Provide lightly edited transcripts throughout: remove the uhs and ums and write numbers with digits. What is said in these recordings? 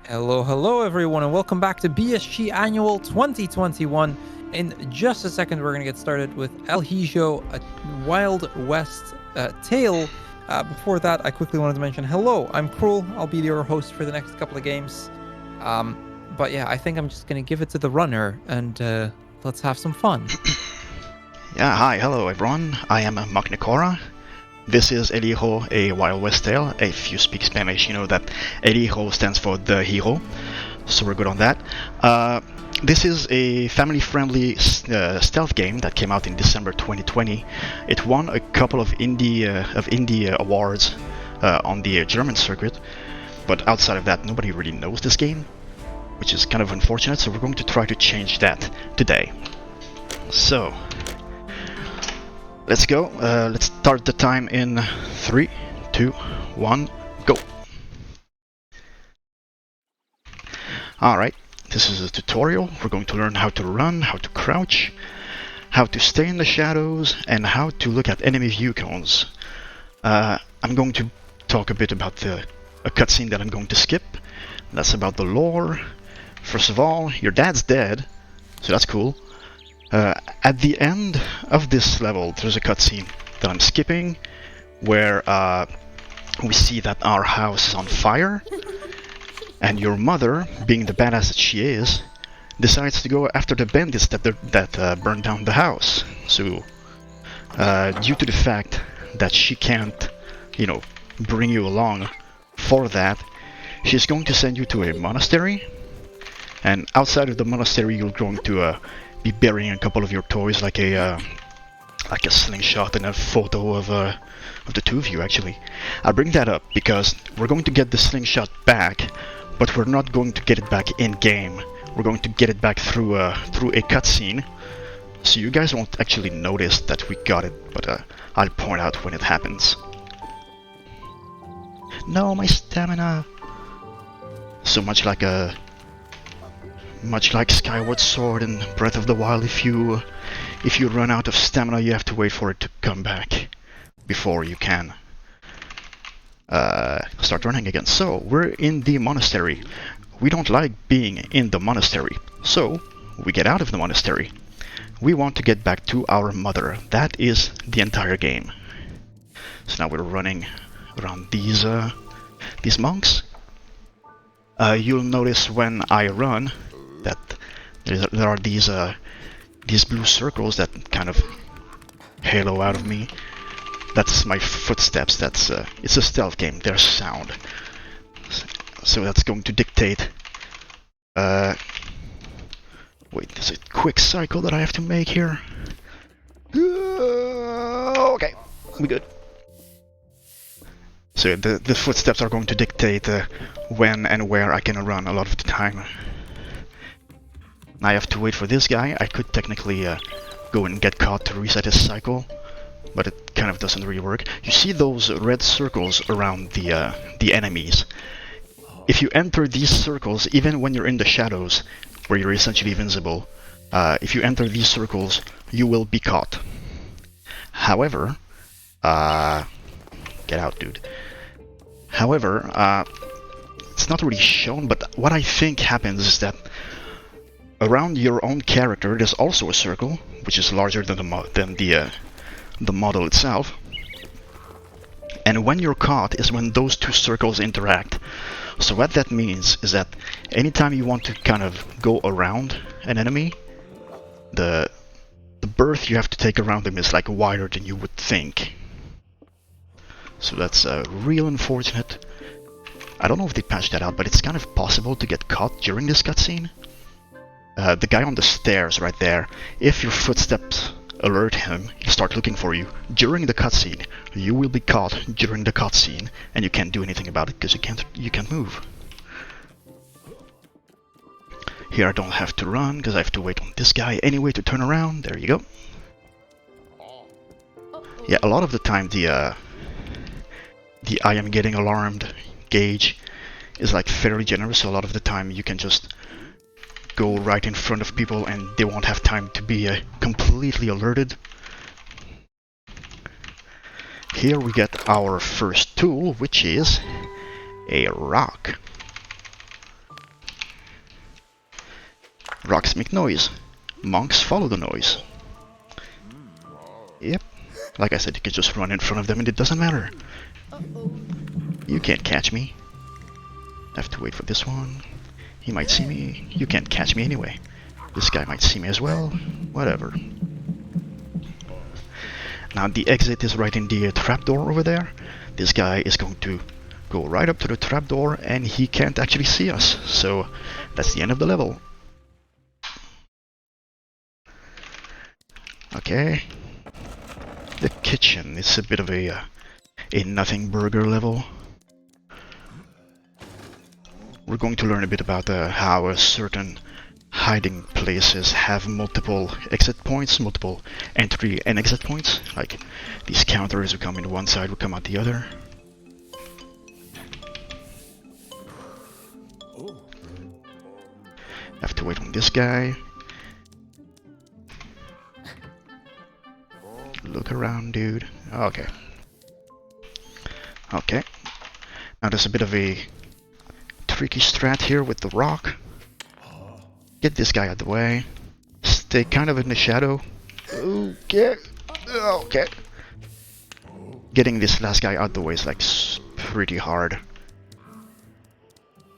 Hello, hello everyone, and welcome back to BSG Annual 2021. In just a second, we're going to get started with El Hijo, a Wild West tale. Before that, I quickly wanted to mention, hello, I'm Cruel. I'll be your host for the next couple of games. But yeah, I think I'm just going to give it to the runner, and let's have some fun. Yeah, hi, hello everyone. I am Magnicora. This is El Hijo, a Wild West tale. If you speak Spanish, you know that El Hijo stands for the hero, so we're good on that. This is a family-friendly stealth game that came out in December 2020. It won a couple of indie awards on the German circuit, but outside of that, nobody really knows this game, which is kind of unfortunate. So we're going to try to change that today. So let's go. Let's start the time in 3, 2, 1, go. Alright, this is a tutorial. We're going to learn how to run, how to crouch, how to stay in the shadows, and how to look at enemy view cones. I'm going to talk a bit about a cutscene that I'm going to skip. That's about the lore. First of all, your dad's dead, so that's cool. At the end of this level, there's a cutscene that I'm skipping, where we see that our house is on fire, and your mother, being the badass that she is, decides to go after the bandits that burned down the house. So, due to the fact that she can't, bring you along for that, she's going to send you to a monastery, and outside of the monastery, you're going to be burying a couple of your toys, like a slingshot and a photo of the two of you. Actually, I bring that up because we're going to get the slingshot back, but we're not going to get it back in game. We're going to get it back through a cutscene, so you guys won't actually notice that we got it, but I'll point out when it happens. No, my stamina. So much like Skyward Sword and Breath of the Wild, if you run out of stamina, you have to wait for it to come back before you can start running again. So, we're in the monastery. We don't like being in the monastery, so we get out of the monastery. We want to get back to our mother. That is the entire game. So now we're running around these monks. You'll notice when I run that there are these blue circles that kind of halo out of me. That's my footsteps. It's a stealth game. There's sound, so that's going to dictate. Wait, there's a quick cycle that I have to make here. Okay, we good. So the footsteps are going to dictate when and where I can run a lot of the time. I have to wait for this guy. I could technically go and get caught to reset his cycle, but it kind of doesn't really work. You see those red circles around the enemies. If you enter these circles, even when you're in the shadows, where you're essentially invincible, if you enter these circles, you will be caught. However, get out, dude. However, it's not really shown, but what I think happens is that around your own character, there's also a circle, which is larger than the model itself. And when you're caught is when those two circles interact. So what that means is that anytime you want to kind of go around an enemy, the berth you have to take around them is like wider than you would think. So that's real unfortunate. I don't know if they patched that out, but it's kind of possible to get caught during this cutscene. The guy on the stairs right there, if your footsteps alert him, he'll start looking for you during the cutscene. You will be caught during the cutscene, and you can't do anything about it because you can't move. Here I don't have to run because I have to wait on this guy anyway to turn around. There you go. Yeah, a lot of the time the I am getting alarmed gauge is like fairly generous. So a lot of the time you can just go right in front of people and they won't have time to be completely alerted. Here we get our first tool, which is a rock. Rocks make noise. Monks follow the noise. Yep. Like I said, you can just run in front of them and it doesn't matter. You can't catch me. I have to wait for this one. He might see me. You can't catch me anyway. This guy might see me as well. Whatever. Now the exit is right in the trapdoor over there. This guy is going to go right up to the trapdoor and he can't actually see us. So that's the end of the level. Okay. The kitchen is a bit of a nothing burger level. We're going to learn a bit about how certain hiding places have multiple exit points, multiple entry and exit points. Like these counters will come in one side, will come out the other. Have to wait on this guy. Look around, dude. Okay. Okay. Now there's a bit of a tricky strat here with the rock. Get this guy out of the way. Stay kind of in the shadow. Okay. Okay. Getting this last guy out of the way is like pretty hard.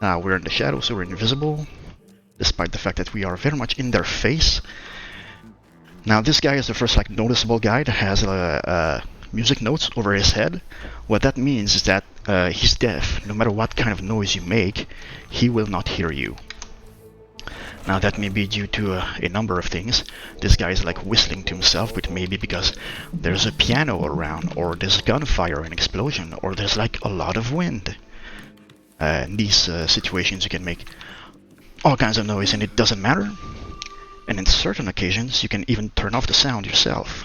Now we're in the shadow, so we're invisible. Despite the fact that we are very much in their face. Now this guy is the first like noticeable guy that has music notes over his head. What that means is that he's deaf. No matter what kind of noise you make, he will not hear you. Now that may be due to a number of things. This guy is like whistling to himself, but maybe because there's a piano around, or there's gunfire and explosion, or there's like a lot of wind. In these situations you can make all kinds of noise and it doesn't matter. And in certain occasions you can even turn off the sound yourself.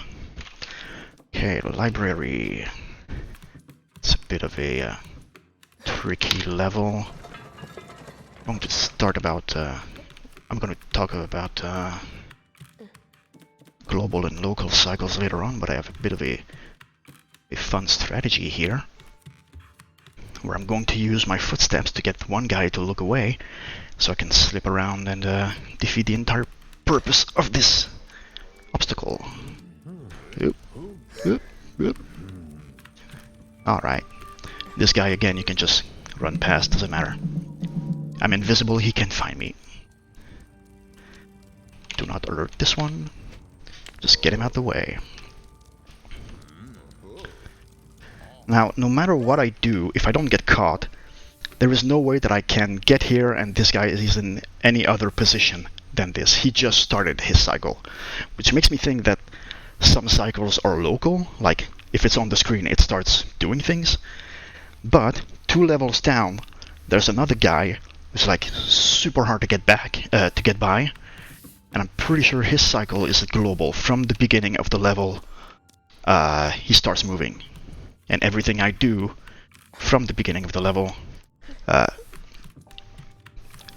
Okay, library. It's a bit of a tricky level. I'm going to start about I'm going to talk about global and local cycles later on, but I have a bit of a fun strategy here, where I'm going to use my footsteps to get one guy to look away, so I can slip around and defeat the entire purpose of this obstacle. Oop, oop, oop. Alright. This guy again, you can just run past, doesn't matter. I'm invisible, he can't find me. Do not alert this one. Just get him out the way. Now, no matter what I do, if I don't get caught, there is no way that I can get here and this guy is in any other position than this. He just started his cycle. Which makes me think that some cycles are local, like if it's on the screen it starts doing things. But 2 levels down, there's another guy who's like super hard to get by. And I'm pretty sure his cycle is global. From the beginning of the level, he starts moving. And everything I do from the beginning of the level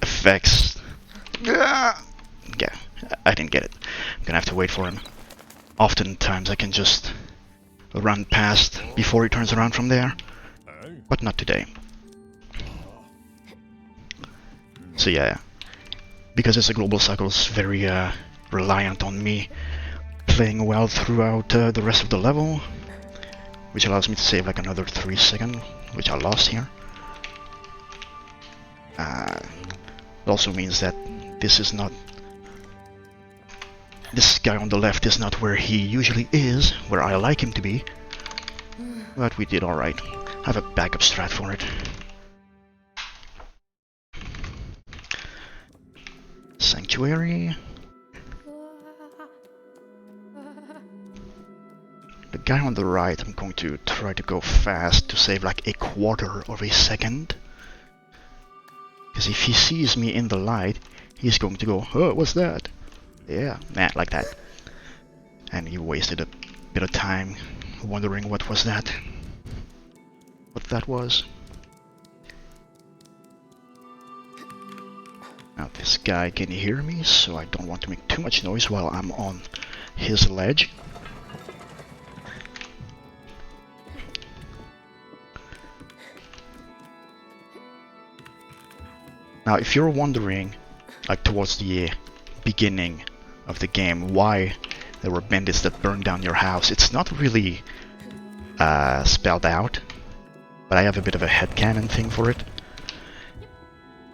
affects... Yeah, I didn't get it. I'm gonna have to wait for him. Oftentimes I can just run past before he turns around from there. But not today. So yeah. Because it's a global cycle, it's very reliant on me playing well throughout the rest of the level, which allows me to save like another 3 seconds, which I lost here. It also means that this guy on the left is not where he usually is, where I like him to be, but we did alright. I have a backup strat for it. Sanctuary. The guy on the right, I'm going to try to go fast to save like a quarter of a second. Because if he sees me in the light, he's going to go, oh, what's that? Yeah, nah, like that. And he wasted a bit of time wondering what was that. What that was. Now this guy can hear me, so I don't want to make too much noise while I'm on his ledge. Now if you're wondering, like towards the beginning of the game why there were bandits that burned down your house. It's not really spelled out, but I have a bit of a headcanon thing for it.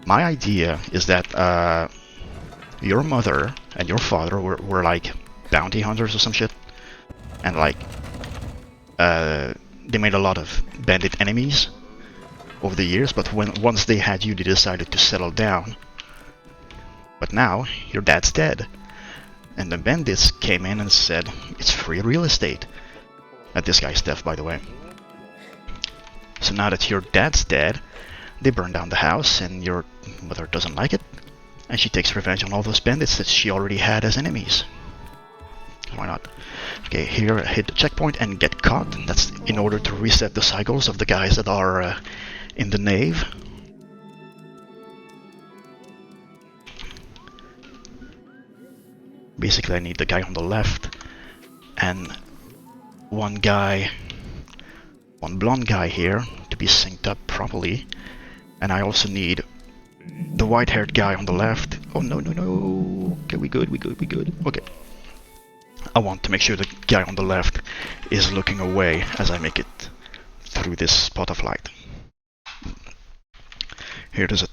My idea is that your mother and your father were like bounty hunters or some shit, and like they made a lot of bandit enemies over the years, but once they had you, they decided to settle down. But now your dad's dead, and the bandits came in and said it's free real estate. At this guy's death, by the way. So now that your dad's dead, they burn down the house, and your mother doesn't like it, and she takes revenge on all those bandits that she already had as enemies. Why not? Okay, here, hit the checkpoint and get caught. That's in order to reset the cycles of the guys that are in the nave. Basically, I need the guy on the left and one blonde guy here to be synced up properly, and I also need the white-haired guy on the left. Oh no. Okay, we good. Okay. I want to make sure the guy on the left is looking away as I make it through this spot of light. Here there's a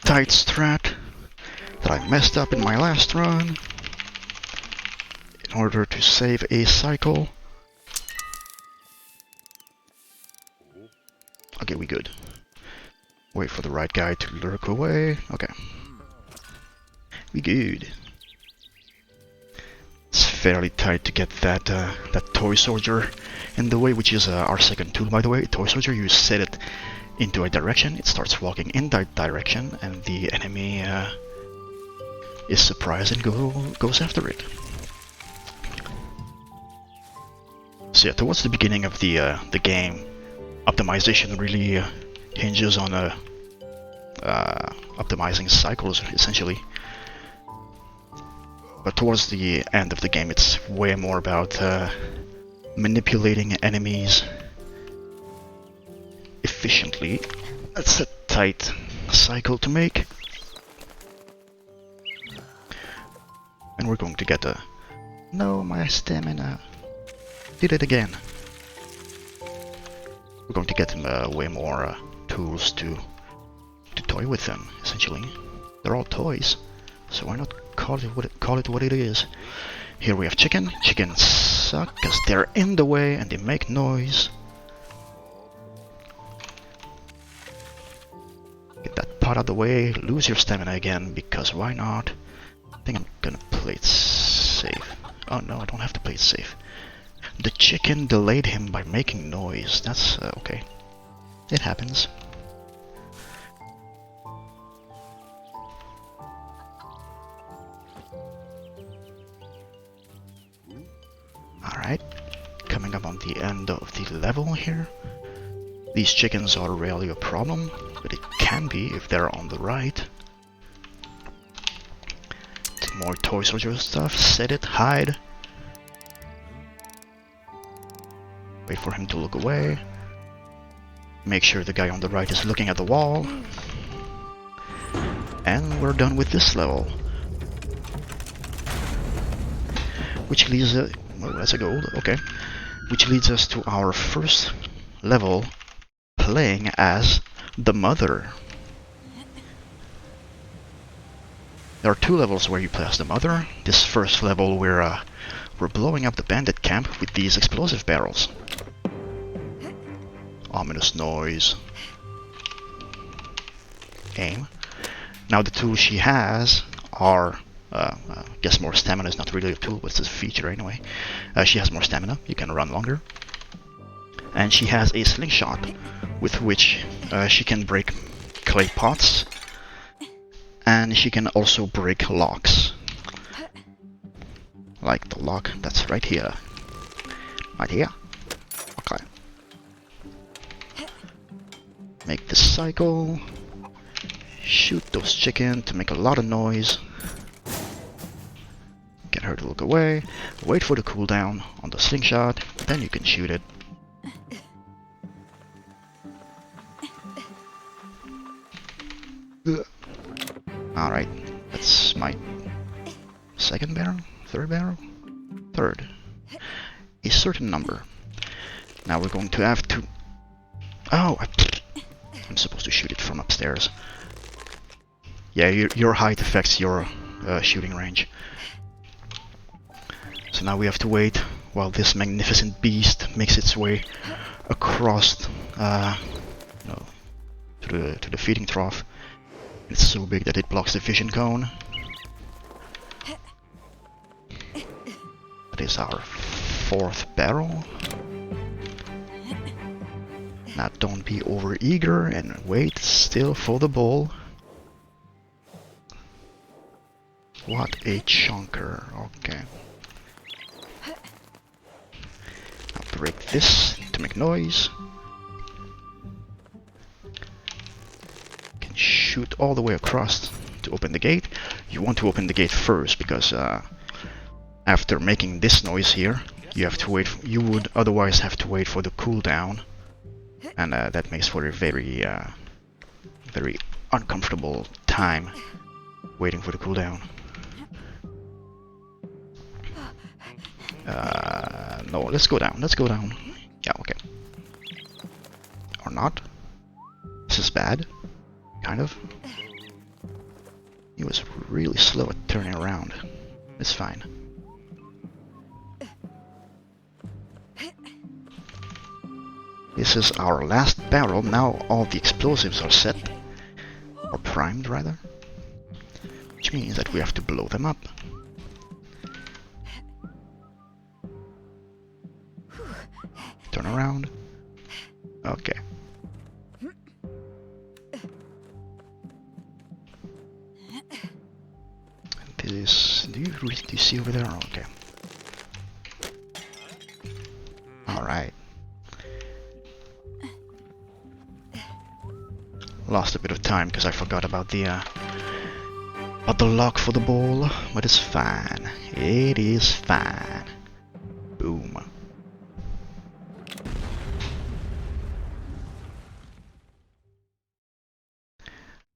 tight strat that I messed up in my last run in order to save a cycle. Okay, we good. Wait for the right guy to lurk away. Okay. We good. It's fairly tight to get that toy soldier in the way, which is our second tool, by the way. Toy soldier, you set it into a direction, it starts walking in that direction, and the enemy is surprised and goes after it. So yeah, towards the beginning of the game, optimization really hinges on optimizing cycles, essentially. But towards the end of the game, it's way more about manipulating enemies efficiently. That's a tight cycle to make. And we're going to get a... No, my stamina. Did it again. We're going to get way more tools to toy with them, essentially. They're all toys, so why not call it what it is. Here we have chicken. Chickens suck because they're in the way and they make noise. Get that pot out of the way, lose your stamina again, because why not? I think I'm gonna play it safe. Oh no, I don't have to play it safe. The chicken delayed him by making noise. That's okay. It happens. Alright, coming up on the end of the level here. These chickens are rarely a problem, but it can be if they're on the right. Some more toy soldier stuff. Set it, hide. Wait for him to look away. Make sure the guy on the right is looking at the wall. And we're done with this level. Which leads well, that's a gold, okay. Which leads us to our first level, playing as the mother. There are two levels where you play as the mother. This first level we're blowing up the bandit camp with these explosive barrels. Ominous noise. Aim. Now the tools she has are I guess more stamina is not really a tool, but it's a feature anyway. She has more stamina, you can run longer. And she has a slingshot, with which she can break clay pots. And she can also break locks. Like the lock that's right here. Right here. Okay. Make this cycle. Shoot those chickens to make a lot of noise. Get her to look away, wait for the cooldown on the slingshot, then you can shoot it. Alright, that's my second barrel? Third barrel? Third. A certain number. Now we're going to have to... Oh! I'm supposed to shoot it from upstairs. Yeah, your height affects your shooting range. So now we have to wait while this magnificent beast makes its way across to the feeding trough. It's so big that it blocks the vision cone. That is our fourth barrel. Now don't be over eager and wait still for the ball. What a chunker. Okay. Now break this to make noise. Can shoot all the way across to open the gate. You want to open the gate first because after making this noise here, you have to wait. You would otherwise have to wait for the cooldown, and that makes for a very, very uncomfortable time waiting for the cooldown. No, let's go down. Let's go down. Yeah, okay. Or not. This is bad. Kind of. He was really slow at turning around. It's fine. This is our last barrel. Now all the explosives are set. Or primed, rather. Which means that we have to blow them up. Turn around. Okay. This... Do you see over there? Okay. Alright. Lost a bit of time because I forgot about the lock for the ball, but it's fine. It is fine. Boom.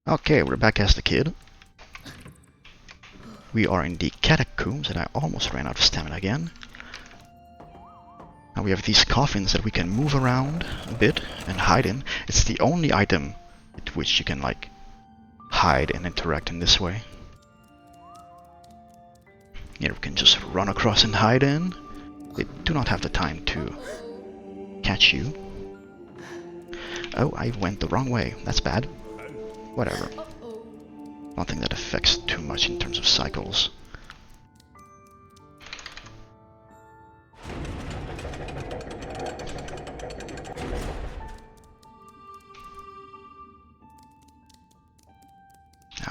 Okay, we're back as the kid. We are in the catacombs, and I almost ran out of stamina again. Now we have these coffins that we can move around a bit and hide in. It's the only item with which you can, like, hide and interact in this way. Here we can just run across and hide in. They do not have the time to catch you. Oh, I went the wrong way. That's bad. Whatever. Nothing that affects too much in terms of cycles.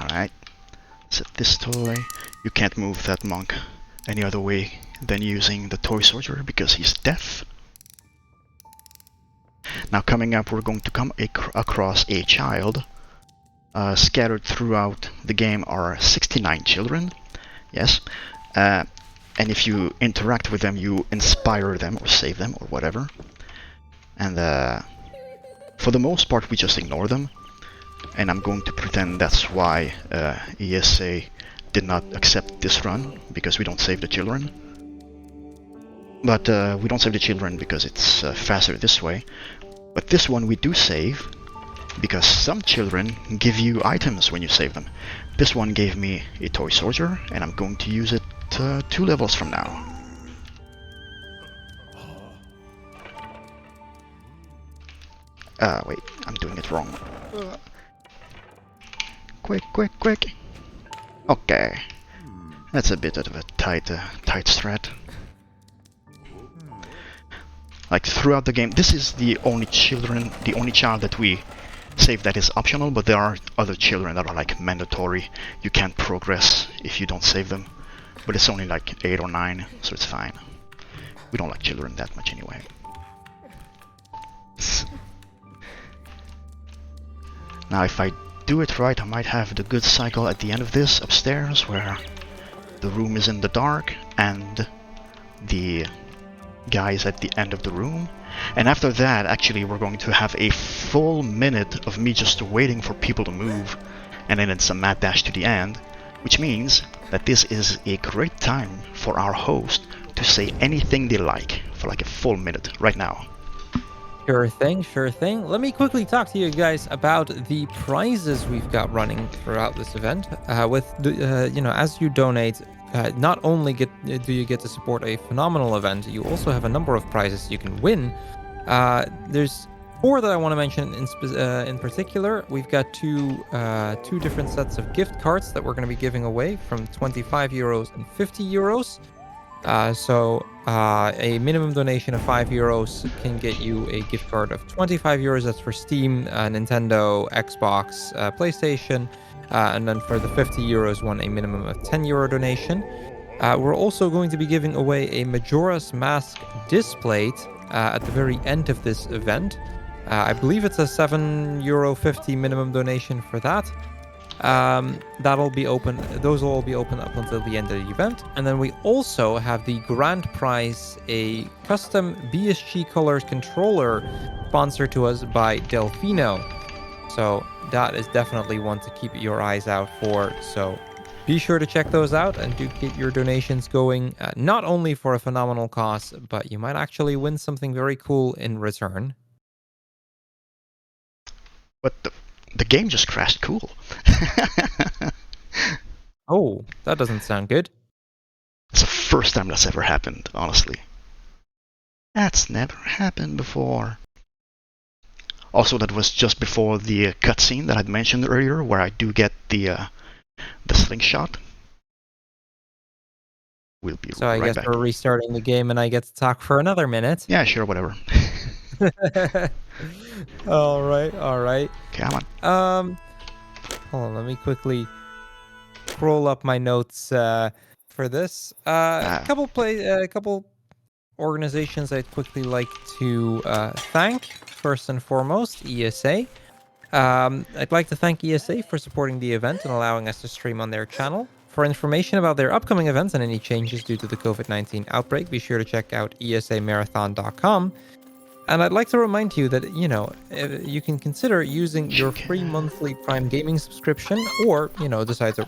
Alright. Set this toy. You can't move that monk any other way than using the toy sorcerer because he's deaf. Now coming up, we're going to come across a child. Scattered throughout the game are 69 children, yes, and if you interact with them, you inspire them or save them or whatever, and for the most part we just ignore them, and I'm going to pretend that's why ESA did not accept this run, because we don't save the children. But we don't save the children because it's faster this way, but this one we do save, because some children give you items when you save them. This one gave me a toy sorcerer, and I'm going to use it 2 levels from now. Wait, I'm doing it wrong. Quick, quick, quick! Okay. That's a bit of a tight strat. Like, throughout the game, this is the only child that we save that is optional, but there are other children that are like mandatory. You can't progress if you don't save them, but it's only like 8 or 9, so it's fine. We don't like children that much anyway. Now if I do it right, I might have the good cycle at the end of this upstairs, where the room is in the dark and the guy is at the end of the room. And after that, actually, we're going to have a full minute of me just waiting for people to move, and then it's a mad dash to the end, which means that this is a great time for our host to say anything they like for like a full minute right now. Sure thing, sure thing. Let me quickly talk to you guys about the prizes we've got running throughout this event. As you donate, not only do you get to support a phenomenal event, you also have a number of prizes you can win. There's four that I want to mention in particular. We've got two different sets of gift cards that we're going to be giving away from 25 euros and 50 euros. A minimum donation of 5 euros can get you a gift card of 25 euros. That's for Steam, Nintendo, Xbox, PlayStation. And then for the 50 euros one, a minimum of 10 euro donation. We're also going to be giving away a Majora's Mask displate at the very end of this event. I believe it's a 7.50 euro minimum donation for that. That'll be open. Those will all be open up until the end of the event. And then we also have the grand prize, a custom BSG colors controller sponsored to us by Delfino. So that is definitely one to keep your eyes out for. So be sure to check those out and do get your donations going, not only for a phenomenal cause, but you might actually win something very cool in return. But the game just crashed. Cool. Oh, that doesn't sound good. It's the first time that's ever happened, honestly. That's never happened before. Also, that was just before the cutscene that I'd mentioned earlier, where I do get the slingshot. We'll be So I right guess back. we're restarting the game and I get to talk for another minute. Yeah, sure, whatever. All right. Come on. Hold on, let me quickly scroll up my notes for this. A couple organizations I'd quickly like to thank. First and foremost, ESA. I'd like to thank ESA for supporting the event and allowing us to stream on their channel. For information about their upcoming events and any changes due to the COVID-19 outbreak, be sure to check out esamarathon.com. And I'd like to remind you that, you can consider using your free monthly Prime Gaming subscription or, decide to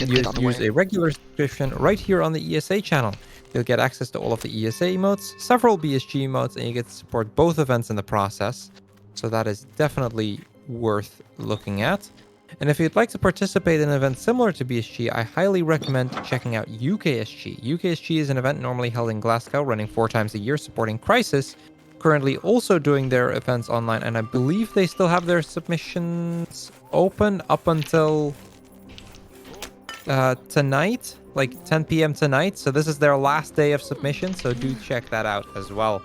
use a regular subscription right here on the ESA channel. You'll get access to all of the ESA emotes, several BSG emotes, and you get to support both events in the process. So that is definitely worth looking at. And if you'd like to participate in an event similar to BSG, I highly recommend checking out UKSG. UKSG is an event normally held in Glasgow, running 4 times a year, supporting Crisis. Currently also doing their events online, and I believe they still have their submissions open up until tonight, like 10 p.m. tonight. So this is their last day of submission, so do check that out as well.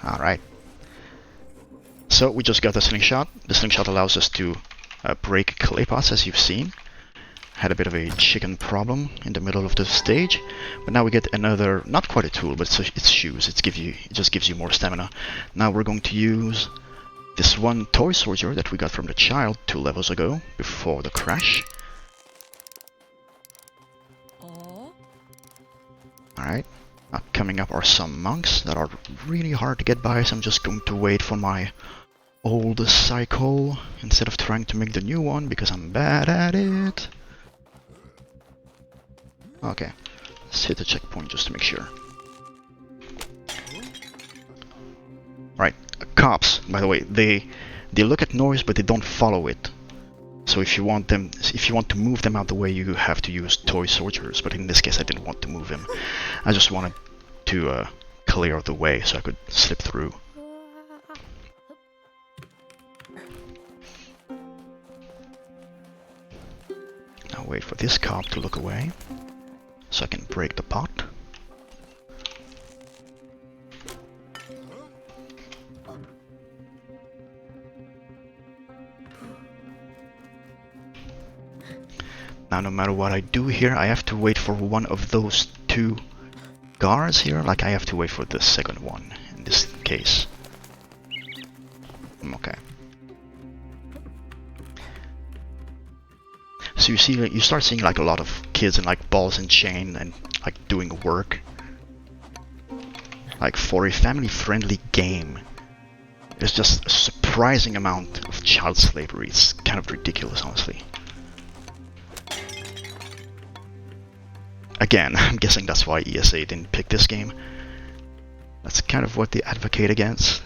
All right. So we just got the slingshot. The slingshot allows us to break clay pots, as you've seen. Had a bit of a chicken problem in the middle of the stage, but now we get another, not quite a tool, but it's shoes. It just gives you more stamina. Now we're going to use this one toy soldier that we got from the child 2 levels ago, before the crash. Alright, now coming up are some monks that are really hard to get by, so I'm just going to wait for my old cycle instead of trying to make the new one, because I'm bad at it. Okay, let's hit the checkpoint just to make sure. Right, cops, by the way, they look at noise but they don't follow it. So if you want to move them out the way, you have to use toy soldiers. But in this case, I didn't want to move him. I just wanted to clear the way so I could slip through. Now wait for this cop to look away, so I can break the pot. Now no matter what I do here, I have to wait for one of those 2 guards here, like I have to wait for the second one in this case. Okay. So you start seeing like a lot of kids in like balls and chain and like doing work. Like for a family-friendly game, there's just a surprising amount of child slavery. It's kind of ridiculous, honestly. Again, I'm guessing that's why ESA didn't pick this game. That's kind of what they advocate against.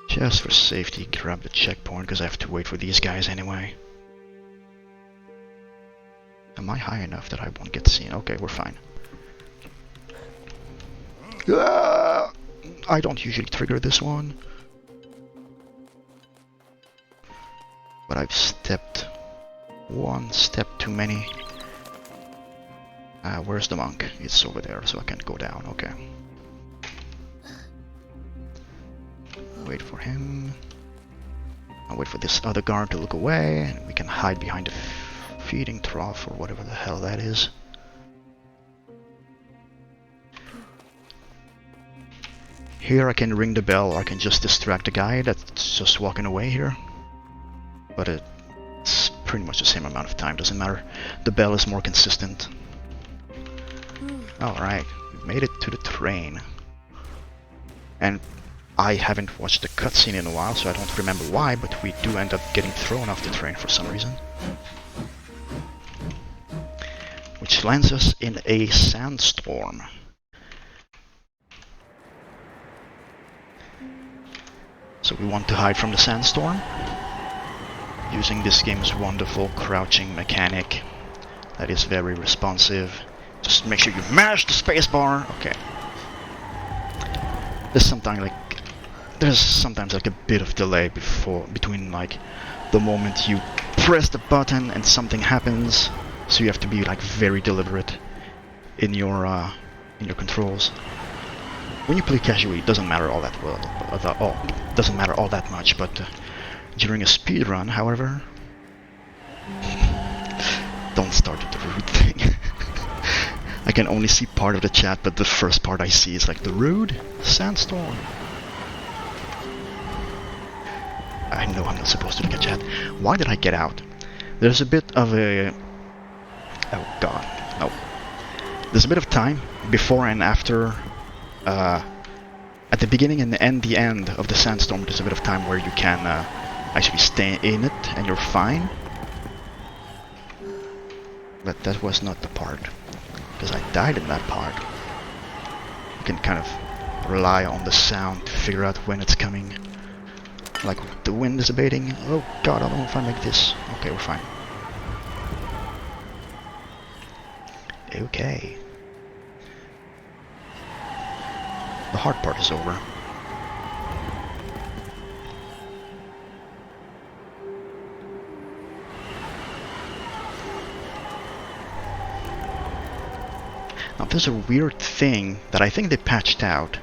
Just for safety, grab the checkpoint, because I have to wait for these guys anyway. Am I high enough that I won't get seen? Okay, we're fine. I don't usually trigger this one. But I've stepped one step too many. Where's the monk? It's over there, so I can't go down. Okay. Wait for him. I'll wait for this other guard to look away, and we can hide behind the feeding trough or whatever the hell that is. Here I can ring the bell, or I can just distract the guy that's just walking away here. But it's pretty much the same amount of time, doesn't matter. The bell is more consistent. Alright, we've made it to the train. And I haven't watched the cutscene in a while, so I don't remember why, but we do end up getting thrown off the train for some reason. Which lands us in a sandstorm. So we want to hide from the sandstorm, using this game's wonderful crouching mechanic that is very responsive. Just make sure you mash the spacebar. Okay. There's sometimes like a bit of delay between like the moment you press the button and something happens, so you have to be like very deliberate in your controls. When you play casually, it doesn't matter all that doesn't matter all that much, but during a speed run, however, don't start with the rude thing. I can only see part of the chat, but the first part I see is like the rude sandstorm. I know I'm not supposed to look at chat. Why did I get out? There's a bit of a... Oh god, no. There's a bit of time before and after. At the beginning and the end of the sandstorm, there's a bit of time where you can actually stay in it and you're fine. But that was not the part, because I died in that part. You can kind of rely on the sound to figure out when it's coming. Like the wind is abating. Oh god, I don't know if I make this. Okay, we're fine. Okay. The hard part is over. Now there's a weird thing that I think they patched out.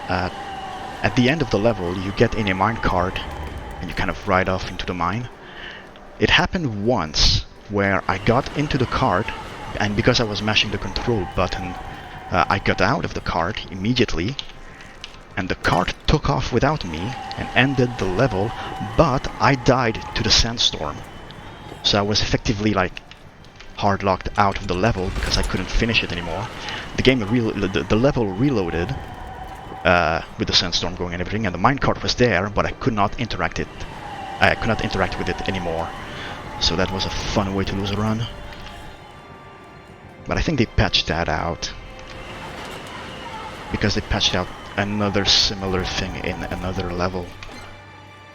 At the end of the level, you get in a mine cart and you kind of ride off into the mine. It happened once where I got into the cart, and because I was mashing the control button, I got out of the cart immediately, and the cart took off without me and ended the level, but I died to the sandstorm. So I was effectively like hard locked out of the level because I couldn't finish it anymore. The level reloaded with the sandstorm going and everything, and the minecart was there, but I could not interact with it anymore. So that was a fun way to lose a run. But I think they patched that out, because they patched out another similar thing in another level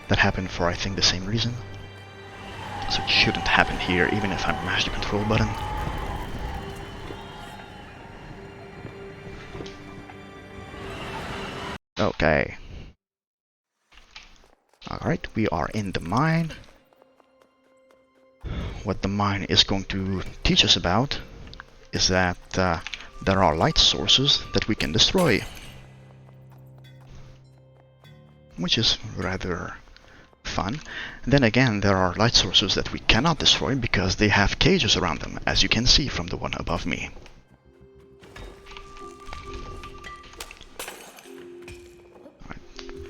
that happened for, I think, the same reason. So it shouldn't happen here, even if I mash the control button. Okay. Alright, we are in the mine. What the mine is going to teach us about is that there are light sources that we can destroy, which is rather fun. Then again, there are light sources that we cannot destroy because they have cages around them, as you can see from the one above me.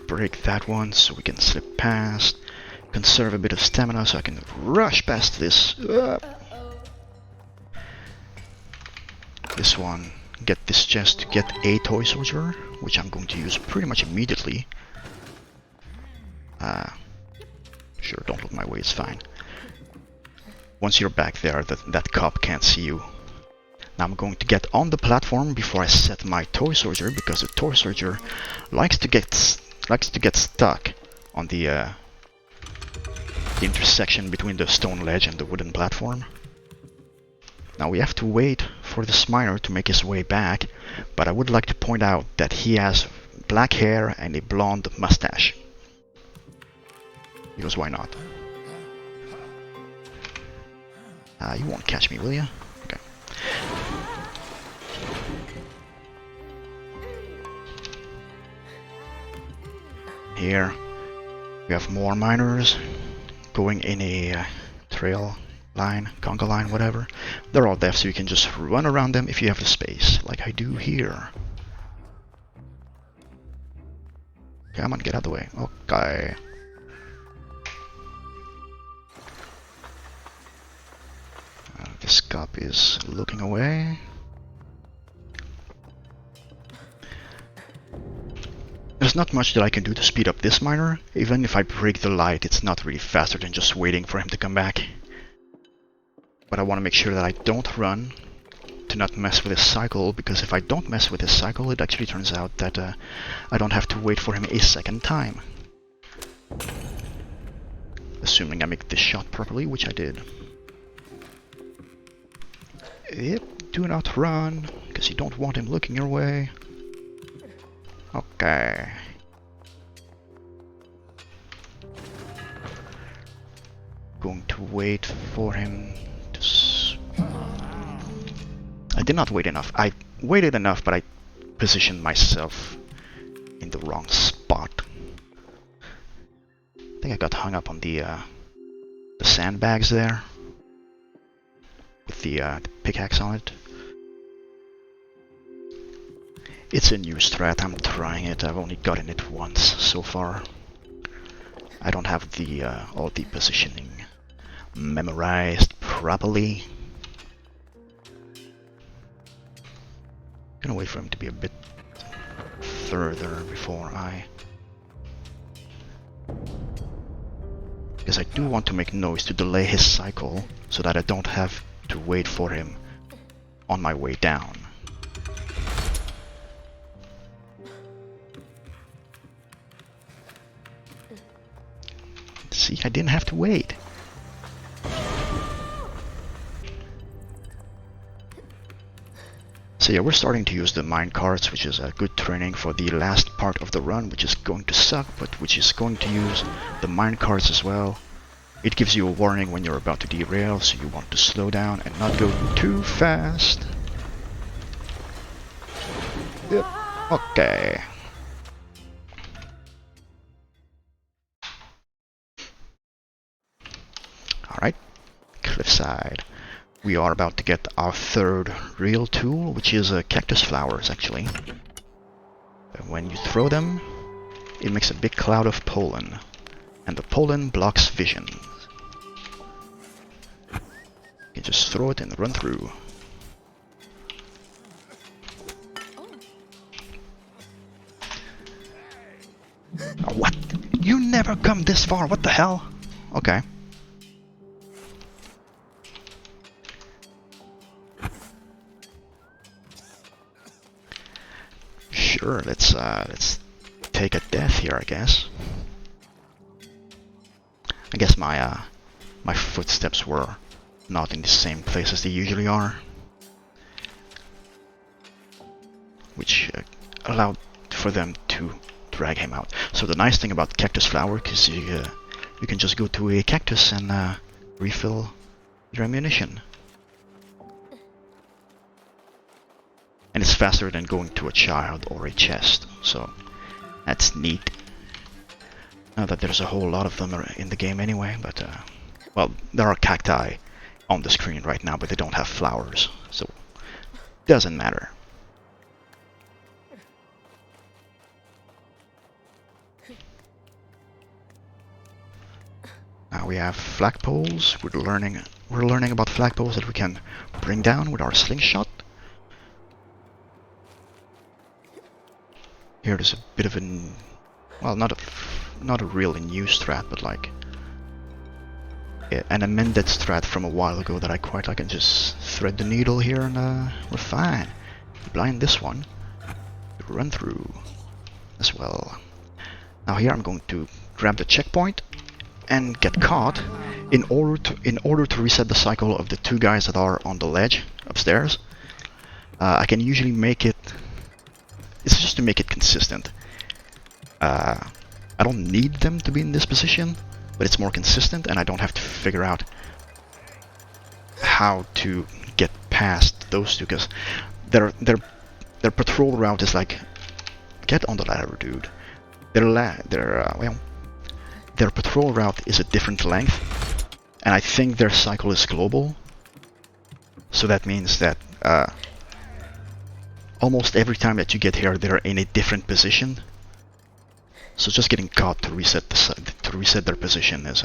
Break that one so we can slip past, conserve a bit of stamina so I can rush past this. This one, get this chest to get a toy soldier, which I'm going to use pretty much immediately. Sure, don't look my way, it's fine. Once you're back there, that cop can't see you. Now I'm going to get on the platform before I set my toy soldier, because the toy soldier likes to get stuck on the intersection between the stone ledge and the wooden platform. Now we have to wait for this miner to make his way back, but I would like to point out that he has black hair and a blonde mustache. Because why not? You won't catch me, will you? Okay. Here we have more miners going in a trail line, conga line, whatever. They're all deaf, so you can just run around them if you have the space, like I do here. Come on, get out of the way. Okay. This cop is looking away. There's not much that I can do to speed up this miner. Even if I break the light, it's not really faster than just waiting for him to come back. But I want to make sure that I don't run to not mess with his cycle, because if I don't mess with his cycle, it actually turns out that I don't have to wait for him a second time. Assuming I make this shot properly, which I did. Yep, do not run, because you don't want him looking your way. Okay. Going to wait for him to... I did not wait enough. I waited enough, but I positioned myself in the wrong spot. I think I got hung up on the sandbags there, with the pickaxe on it. It's a new strat, I'm trying it. I've only gotten it once so far. I don't have the all the positioning memorized properly. Gonna wait for him to be a bit further before I... Because I do want to make noise to delay his cycle, so that I don't have to wait for him on my way down. See, I didn't have to wait. So yeah, we're starting to use the mine carts, which is a good training for the last part of the run, which is going to suck, but which is going to use the mine carts as well. It gives you a warning when you're about to derail, so you want to slow down and not go too fast. Yep. Okay. Alright, cliffside. We are about to get our third real tool, which is cactus flowers, actually. When you throw them, it makes a big cloud of pollen, and the pollen blocks vision. You just throw it and run through. Oh, what? You never come this far, what the hell? Okay. Sure, let's take a death here, I guess. I guess my my footsteps were not in the same place as they usually are, which allowed for them to drag him out. So the nice thing about cactus flower is you can just go to a cactus and refill your ammunition. And it's faster than going to a child or a chest, so that's neat. Not that there's a whole lot of them in the game anyway, but well, there are cacti on the screen right now, but they don't have flowers, so doesn't matter. Now we have flagpoles. We're learning about flagpoles that we can bring down with our slingshot. Here there's a bit of an, well, not not a really new strat, but like an amended strat from a while ago that I quite like. And just thread the needle here, and we're fine. Blind this one, run through as well. Now here I'm going to grab the checkpoint and get caught in order to reset the cycle of the two guys that are on the ledge upstairs. I can usually make it. It's just to make it consistent. I don't need them to be in this position, but it's more consistent, and I don't have to figure out how to get past those two, because their patrol route is like, get on the ladder, dude. Their patrol route is a different length, and I think their cycle is global. So that means that almost every time that you get here, they're in a different position. So just getting caught to reset their position is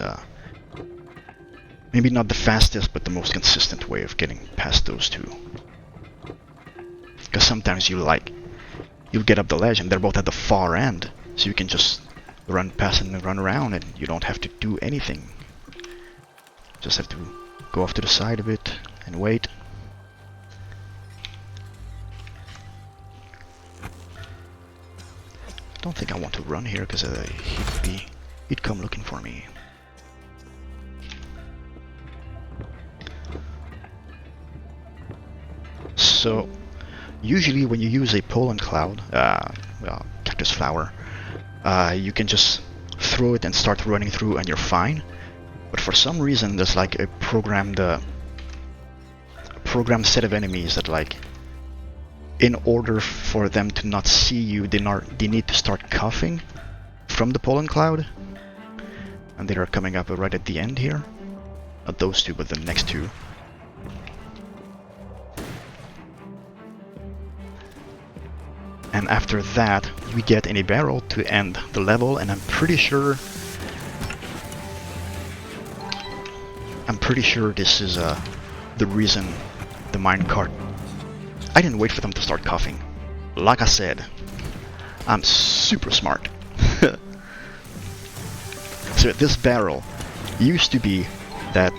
maybe not the fastest, but the most consistent way of getting past those two. Because sometimes you'll get up the ledge and they're both at the far end, so you can just run past and run around, and you don't have to do anything. Just have to go off to the side a bit and wait. Don't think I want to run here, because he'd come looking for me. So usually when you use a pollen cloud, well, cactus flower, you can just throw it and start running through and you're fine. But for some reason there's like a programmed set of enemies that, like, in order for them to not see you, they need to start coughing from the pollen cloud. And they are coming up right at the end here. Not those two, but the next two. And after that, we get in a barrel to end the level, and I'm pretty sure this is the reason the minecart. I didn't wait for them to start coughing. Like I said, I'm super smart. So this barrel used to be that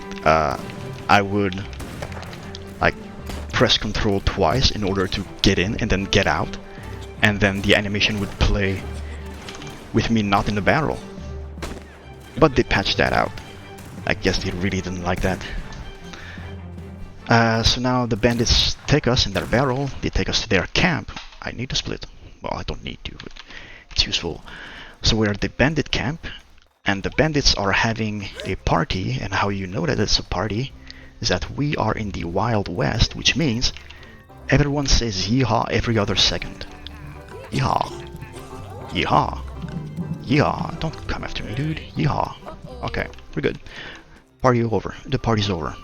I would like press Control twice in order to get in and then get out, and then the animation would play with me not in the barrel. But they patched that out. I guess they really didn't like that. So now the bandits take us in their barrel, they take us to their camp. I need to split. Well, I don't need to, but it's useful. So we're at the bandit camp, and the bandits are having a party, and how you know that it's a party is that we are in the Wild West, which means everyone says yeehaw every other second. Yeehaw. Yeehaw. Yeehaw. Don't come after me, dude. Yeehaw. Okay, we're good. Party over. The party's over.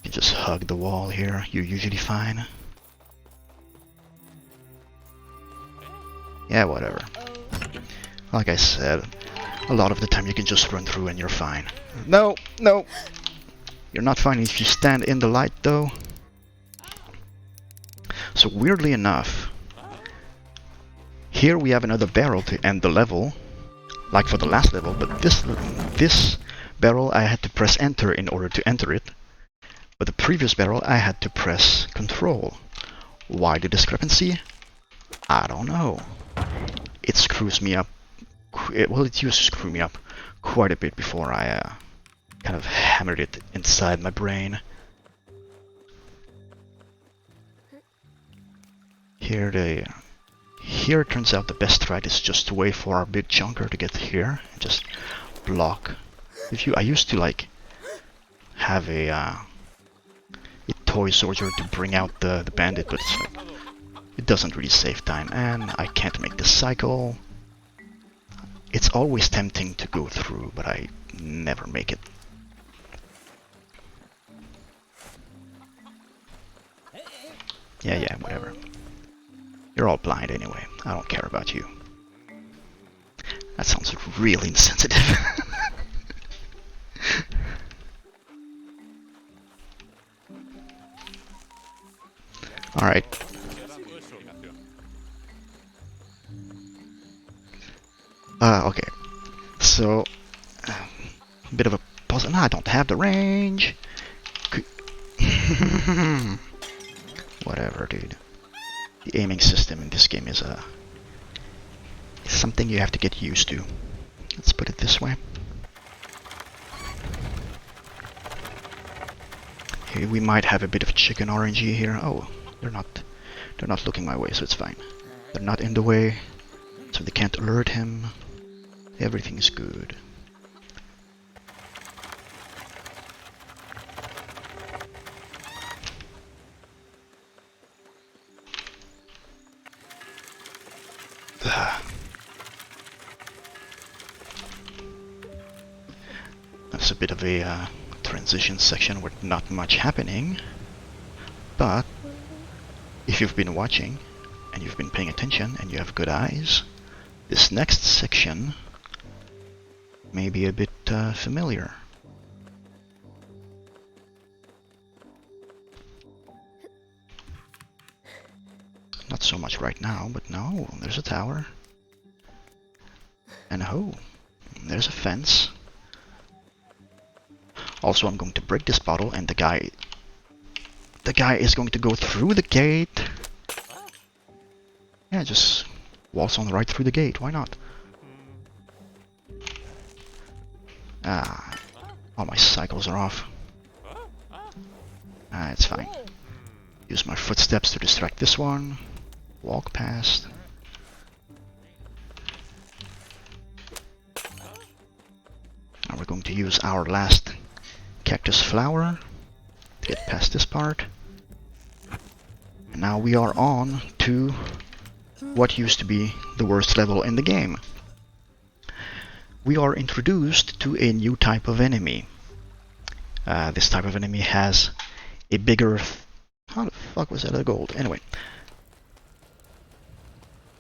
You just hug the wall here. You're usually fine. Yeah, whatever. Like I said, a lot of the time you can just run through and you're fine. No, no! You're not fine if you stand in the light, though. So weirdly enough, here we have another barrel to end the level, like for the last level, but this barrel I had to press enter in order to enter it, but the previous barrel I had to press control. Why the discrepancy? I don't know. It screws me up. Well, it used to screw me up quite a bit before I kind of hammered it inside my brain. Here it turns out the best strat is just to wait for our big chunker to get here and just block. I used to like have a toy soldier to bring out the bandit, but it's like, it doesn't really save time, and I can't make this cycle. It's always tempting to go through, but I never make it. Yeah, whatever. You're all blind anyway. I don't care about you. That sounds really insensitive. Alright. Okay. So, a bit of a puzzle. No, I don't have the range. Whatever, dude. The aiming system in this game is something you have to get used to. Let's put it this way. Here we might have a bit of chicken RNG here. Oh, they're not looking my way, so it's fine. They're not in the way, so they can't alert him. Everything is good. That's a bit of a transition section with not much happening, but if you've been watching and you've been paying attention and you have good eyes, this next section may be a bit familiar. Not so much right now, but no, there's a tower. And oh, there's a fence. Also, I'm going to break this bottle, and the guy is going to go through the gate. Yeah, just waltz on right through the gate. Why not? All my cycles are off. It's fine. Use my footsteps to distract this one. Walk past. Now we're going to use our last cactus flower to get past this part. And now we are on to what used to be the worst level in the game. We are introduced to a new type of enemy. This type of enemy has a bigger... How the fuck was that a gold? Anyway.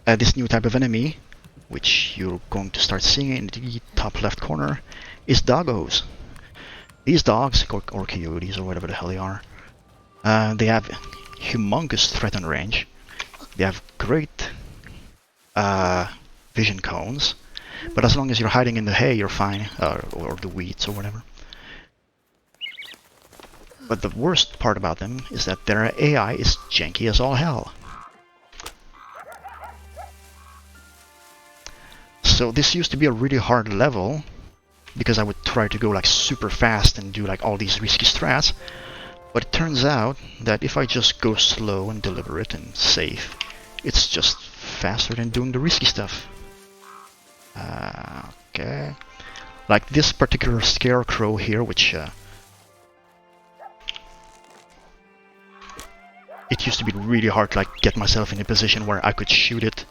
This new type of enemy, which you're going to start seeing in the top left corner, is doggos. These dogs, or coyotes, or whatever the hell they are, they have humongous threat and range. They have great vision cones, but as long as you're hiding in the hay, you're fine, or the weeds or whatever. But the worst part about them is that their AI is janky as all hell. So this used to be a really hard level, because I would try to go like super fast and do like all these risky strats. But it turns out that if I just go slow and deliberate and safe, it's just faster than doing the risky stuff. Okay. Like this particular scarecrow here, which it used to be really hard to like get myself in a position where I could shoot it.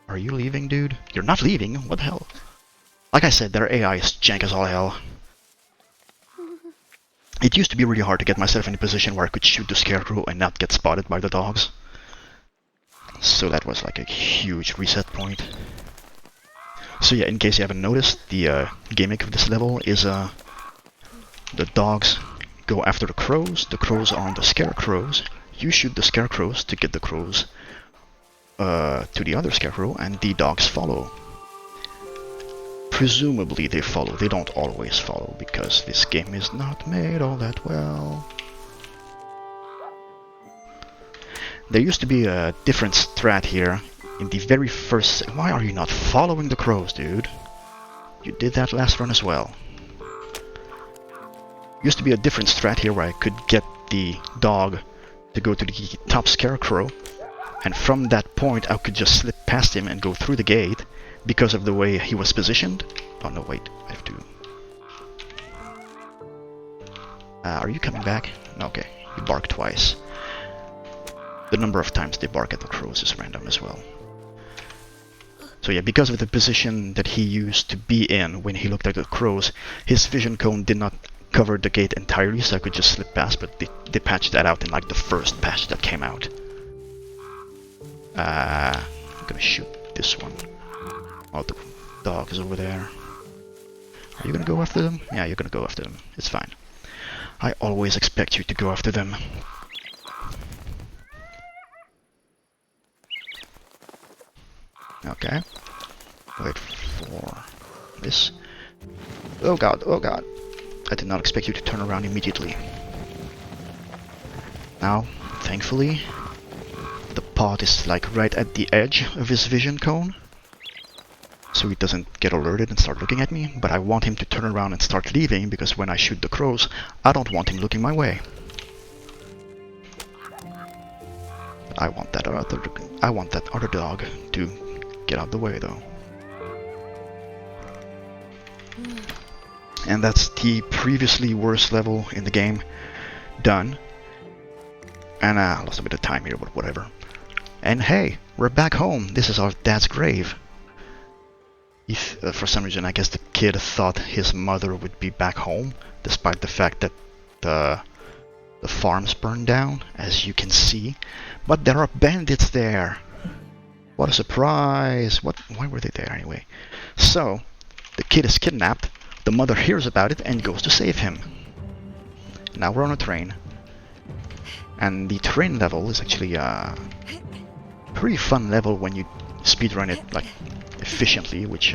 Are you leaving, dude? You're not leaving? What the hell? Like I said, their AI is jank as all hell. It used to be really hard to get myself in a position where I could shoot the scarecrow and not get spotted by the dogs. So that was like a huge reset point. So yeah, in case you haven't noticed, the gimmick of this level is the dogs go after the crows are on the scarecrows, you shoot the scarecrows to get the crows to the other scarecrow, and the dogs follow. Presumably they follow, they don't always follow, because this game is not made all that well. There used to be a different strat here in the very first... Why are you not following the crows, dude? You did that last run as well. Used to be a different strat here where I could get the dog to go to the top scarecrow, and from that point I could just slip past him and go through the gate because of the way he was positioned. Oh no, wait, I have to... are you coming back? Okay, you bark twice. The number of times they bark at the crows is random as well. So yeah, because of the position that he used to be in when he looked at the crows, his vision cone did not cover the gate entirely, so I could just slip past, but they patched that out in like the first patch that came out. I'm gonna shoot this one. Oh, the dog is over there. Are you gonna go after them? Yeah, you're gonna go after them. It's fine. I always expect you to go after them. Okay. Wait for this. Oh god, oh god. I did not expect you to turn around immediately. Now, thankfully, the pod is like right at the edge of his vision cone. So he doesn't get alerted and start looking at me, but I want him to turn around and start leaving because when I shoot the crows, I don't want him looking my way. I want that other dog to get out the way though. And that's the previously worst level in the game done. And I lost a bit of time here, but whatever. And hey, we're back home. This is our dad's grave. If, for some reason, I guess the kid thought his mother would be back home, despite the fact that the farm's burned down, as you can see. But there are bandits there. What a surprise! Why were they there anyway? So, the kid is kidnapped. The mother hears about it and goes to save him. Now we're on a train. And the train level is actually a pretty fun level when you speedrun it like efficiently, which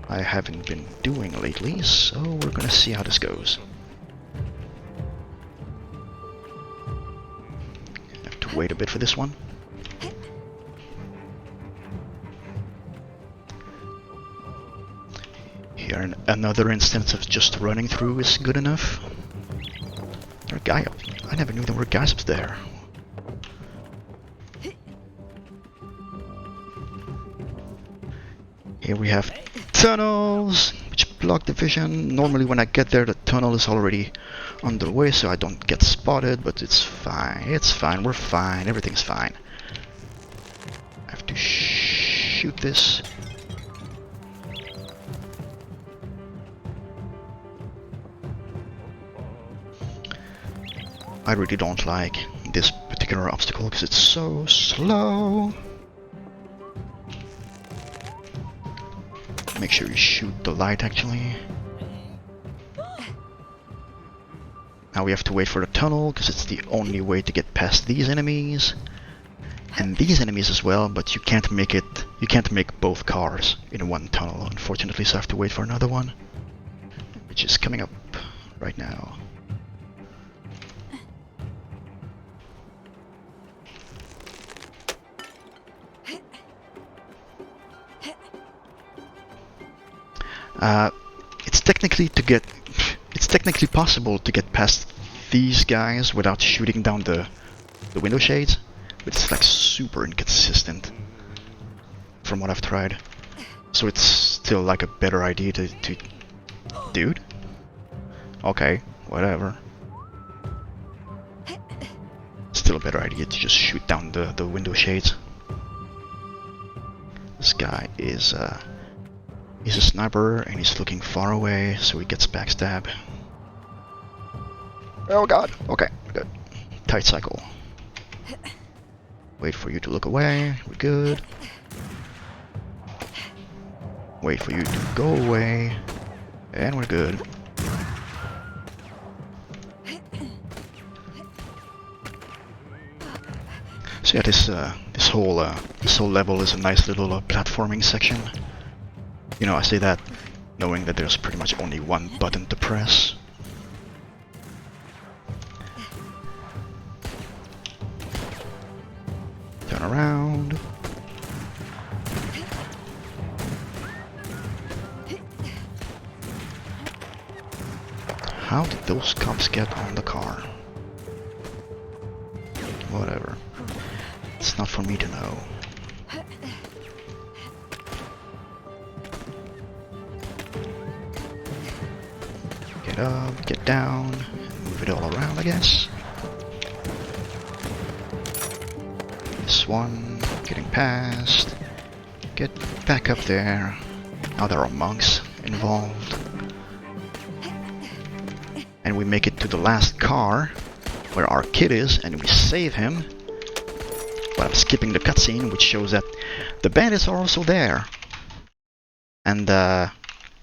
I haven't been doing lately, so we're gonna see how this goes. Have to wait a bit for this one. Here, another instance of just running through is good enough. There's a guy up. I never knew there were guys up there. Here we have tunnels, which block the vision. Normally when I get there, the tunnel is already underway, so I don't get spotted, but it's fine. It's fine. We're fine. Everything's fine. I have to shoot this. I really don't like this particular obstacle because it's so slow. Make sure you shoot the light actually. Now we have to wait for the tunnel because it's the only way to get past these enemies. And these enemies as well, but you can't make both cars in one tunnel, unfortunately, so I have to wait for another one, which is coming up right now. It's technically possible to get past these guys without shooting down the window shades, but it's like super inconsistent from what I've tried. So it's still like a better idea to dude? Okay, whatever. Still a better idea to just shoot down the window shades. This guy is he's a sniper and he's looking far away, so he gets backstab. Oh god, okay, good. Tight cycle. Wait for you to look away, we're good. Wait for you to go away, and we're good. So yeah, this whole level is a nice little platforming section. You know, I say that knowing that there's pretty much only one button to press. Turn around. How did those cops get on the car? Whatever. It's not for me to know. Get up, get down, move it all around, I guess. This one, getting past. Get back up there. Now there are monks involved. And we make it to the last car, where our kid is, and we save him. But I'm skipping the cutscene, which shows that the bandits are also there. And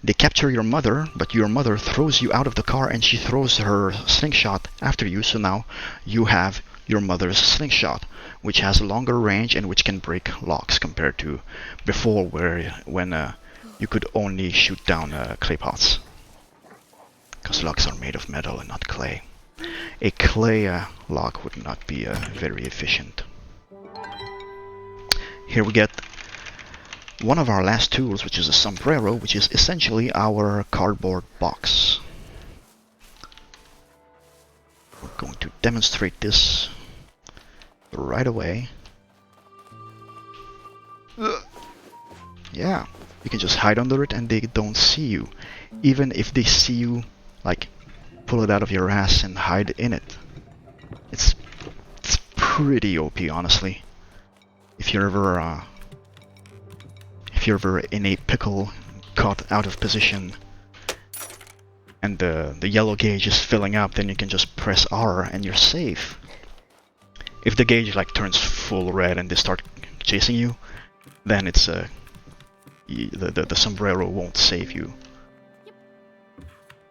they capture your mother, but your mother throws you out of the car and she throws her slingshot after you, so now you have your mother's slingshot, which has a longer range and which can break locks compared to before when you could only shoot down clay pots. Because logs are made of metal and not clay. A clay log would not be very efficient. Here we get one of our last tools, which is a sombrero, which is essentially our cardboard box. We're going to demonstrate this right away. Yeah, you can just hide under it and they don't see you. Even if they see you, like, pull it out of your ass and hide in it. It's pretty OP, honestly. If you're ever in a pickle, caught out of position, and the yellow gauge is filling up, then you can just press R and you're safe. If the gauge like turns full red and they start chasing you, then it's the sombrero won't save you.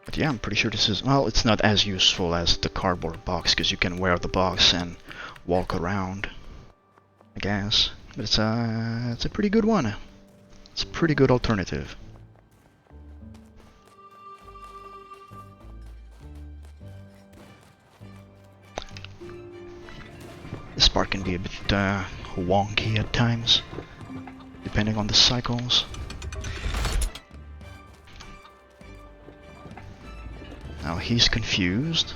But yeah, I'm pretty sure this is, well, it's not as useful as the cardboard box because you can wear the box and walk around, I guess. But it's a pretty good one. It's a pretty good alternative. This part can be a bit wonky at times, depending on the cycles. Now he's confused.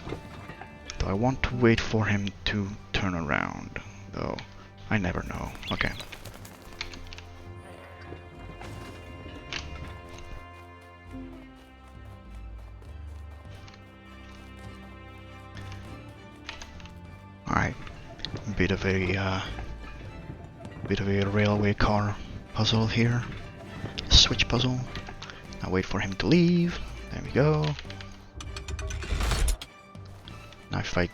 Do I want to wait for him to turn around? Though, I never know. Okay. Alright. Bit of a railway car puzzle here. Switch puzzle. Now wait for him to leave. There we go. Now if I...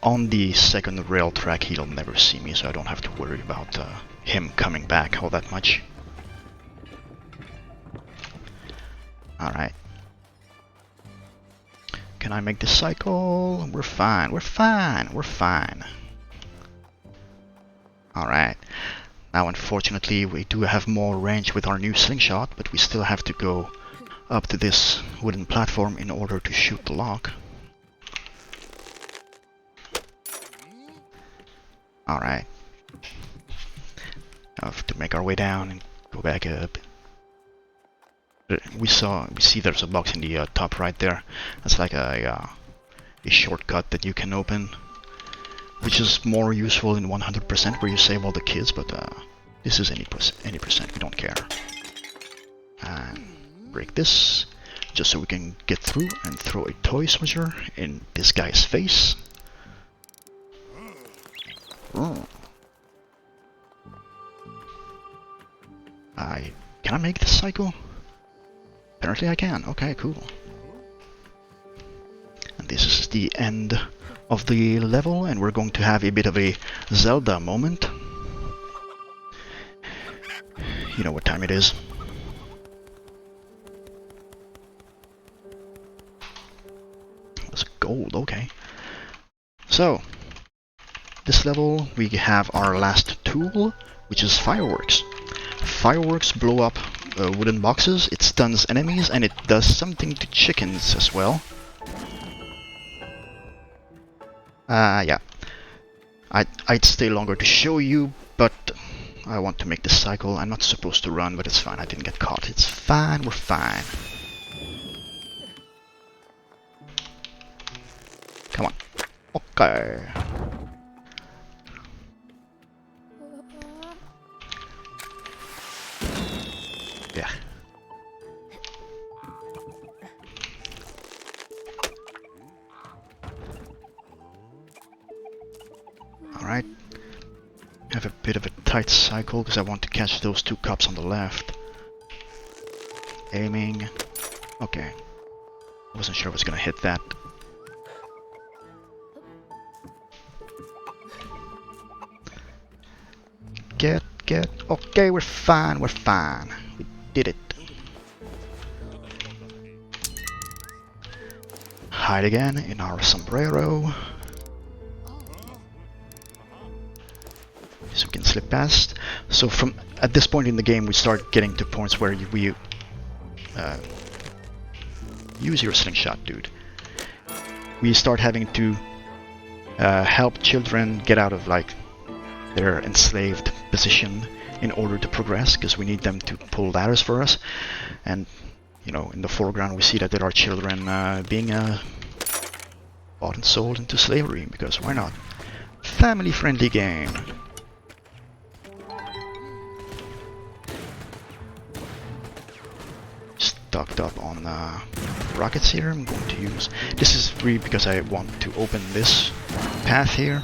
on the second rail track he'll never see me, so I don't have to worry about him coming back all that much. Alright. Can I make this cycle? We're fine, we're fine, we're fine. Alright. Now unfortunately we do have more range with our new slingshot, but we still have to go up to this wooden platform in order to shoot the log. Alright. Now have to make our way down and go back up. We see there's a box in the top right there. That's like a shortcut that you can open, which is more useful in 100% where you save all the kids, but this is any percent, we don't care. And break this, just so we can get through and throw a toy switcher in this guy's face. Can I make this cycle? Apparently I can. Okay, cool. And this is the end of the level, and we're going to have a bit of a Zelda moment. You know what time it is. That's gold, okay. So, this level we have our last tool, which is fireworks. Fireworks blow up wooden boxes, it stuns enemies, and it does something to chickens as well. Yeah. I'd stay longer to show you, but I want to make this cycle. I'm not supposed to run, but it's fine. I didn't get caught. It's fine. We're fine. Come on. Okay. Yeah. Alright. Have a bit of a tight cycle because I want to catch those two cups on the left. Aiming. Okay. I wasn't sure I was gonna hit that. Get. Okay, we're fine. We did it. Hide again in our sombrero. so we can slip past. So from at this point in the game, we start getting to points where we use your slingshot, dude. We start having to help children get out of like their enslaved position in order to progress, because we need them to pull ladders for us. And you know, in the foreground we see that there are children being bought and sold into slavery, because why not? Family-friendly game. Stocked up on rockets here. I'm going to use... This is really because I want to open this path here.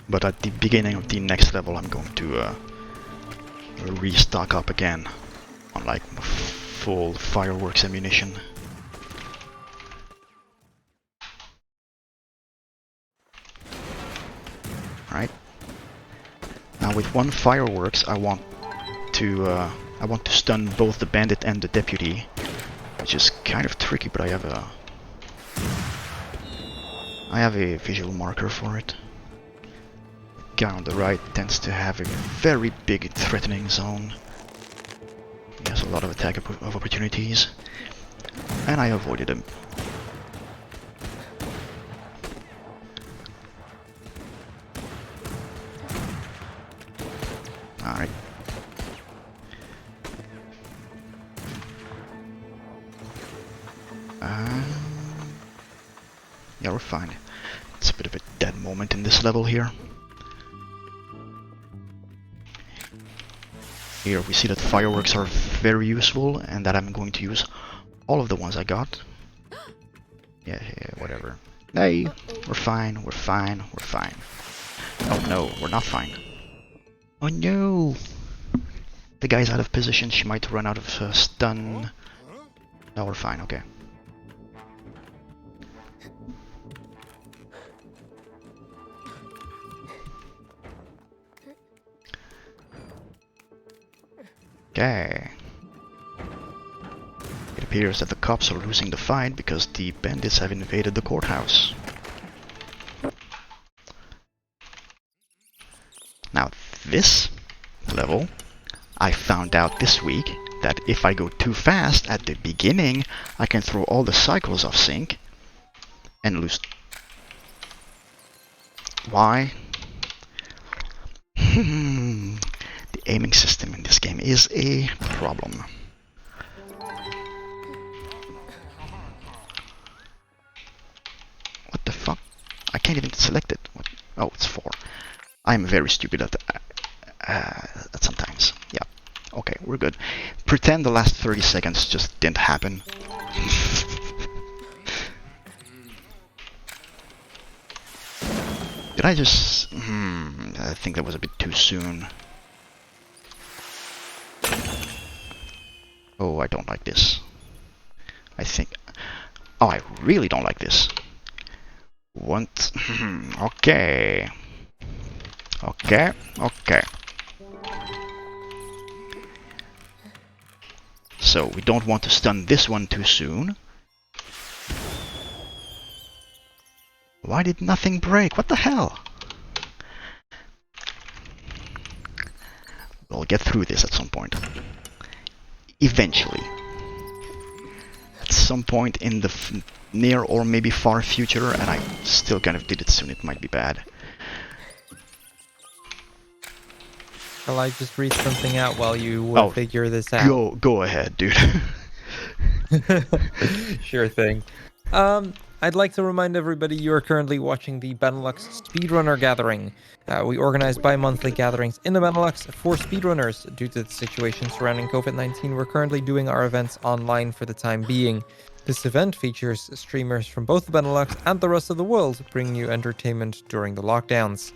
But at the beginning of the next level I'm going to restock up again on like full fireworks ammunition. Right. Now with one fireworks I want to stun both the bandit and the deputy, which is kind of tricky, but I have a visual marker for it. The guy on the right tends to have a very big threatening zone. He has a lot of attack of opportunities, and I avoided him. Alright. Yeah, we're fine. It's a bit of a dead moment in this level here. Here we see that fireworks are very useful, and that I'm going to use all of the ones I got. Yeah, whatever. Hey, we're fine, we're fine, we're fine. Oh no, we're not fine. Oh no! The guy's out of position, she might run out of stun. No, we're fine, okay. Okay. It appears that the cops are losing the fight because the bandits have invaded the courthouse. Now this level, I found out this week that if I go too fast at the beginning, I can throw all the cycles off sync and lose. Why? The aiming system in this game is a problem. What the fuck? I can't even select it. What? Oh, it's 4. I'm very stupid at sometimes. Yeah. Okay, we're good. Pretend the last 30 seconds just didn't happen. Did I just... I think that was a bit too soon. Oh, I don't like this. I think... Oh, I really don't like this. Want... Okay. Okay, okay. So, we don't want to stun this one too soon. Why did nothing break? What the hell? We'll get through this at some point. Eventually. At some point in the near or maybe far future, and I still kind of did it soon, it might be bad. Shall I just read something out while you figure this out? Go ahead, dude. Sure thing. I'd like to remind everybody you are currently watching the Benelux Speedrunner Gathering. We organize bi-monthly gatherings in the Benelux for speedrunners. Due to the situation surrounding COVID-19, we're currently doing our events online for the time being. This event features streamers from both the Benelux and the rest of the world, bringing you entertainment during the lockdowns.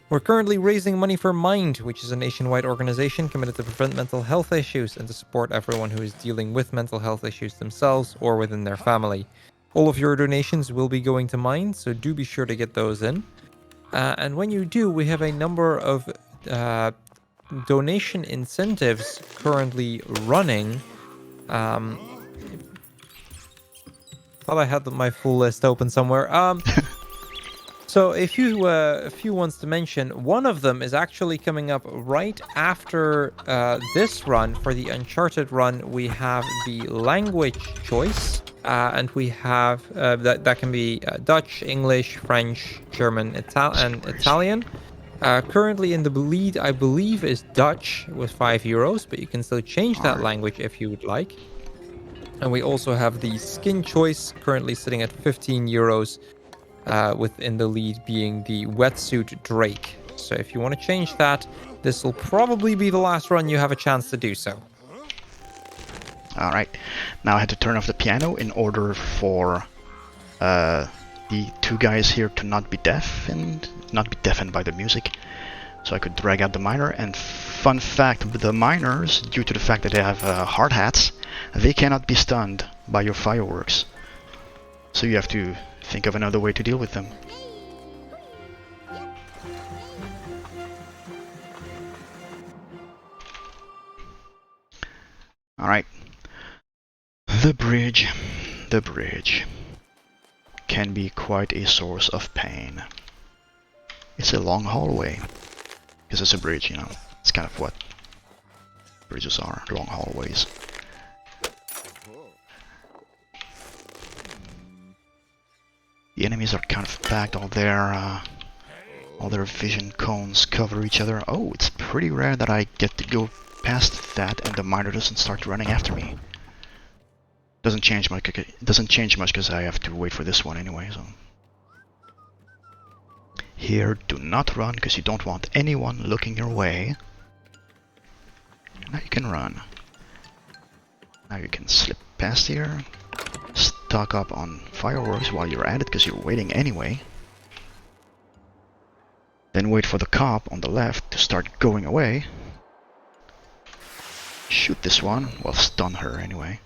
We're currently raising money for Mind, which is a nationwide organization committed to prevent mental health issues and to support everyone who is dealing with mental health issues themselves or within their family. All of your donations will be going to Mind, so do be sure to get those in. And when you do, we have a number of donation incentives currently running. Thought I had my full list open somewhere. So a few ones to mention. One of them is actually coming up right after this run. For the Uncharted run, we have the language choice, and we have that can be Dutch, English, French, German, and Italian. Currently in the lead, I believe, is Dutch with €5, but you can still change that Alright. language if you would like. And we also have the skin choice currently sitting at €15, within the lead being the wetsuit Drake. So if you want to change that, this will probably be the last run you have a chance to do so. Alright. Now I had to turn off the piano in order for the two guys here to not be deafened by the music. So I could drag out the miner, and fun fact with the miners, due to the fact that they have hard hats, they cannot be stunned by your fireworks. So you have to think of another way to deal with them. Alright. The bridge. The bridge can be quite a source of pain. It's a long hallway. Because it's a bridge, you know. It's kind of what bridges are, long hallways. The enemies are kind of packed, all their vision cones cover each other. Oh, it's pretty rare that I get to go past that and the miner doesn't start running after me. Doesn't change much because I have to wait for this one anyway, so. Here, do not run because you don't want anyone looking your way. Now you can run. Now you can slip past here, stock up on fireworks while you're at it because you're waiting anyway. Then wait for the cop on the left to start going away. Shoot this one, well, stun her anyway.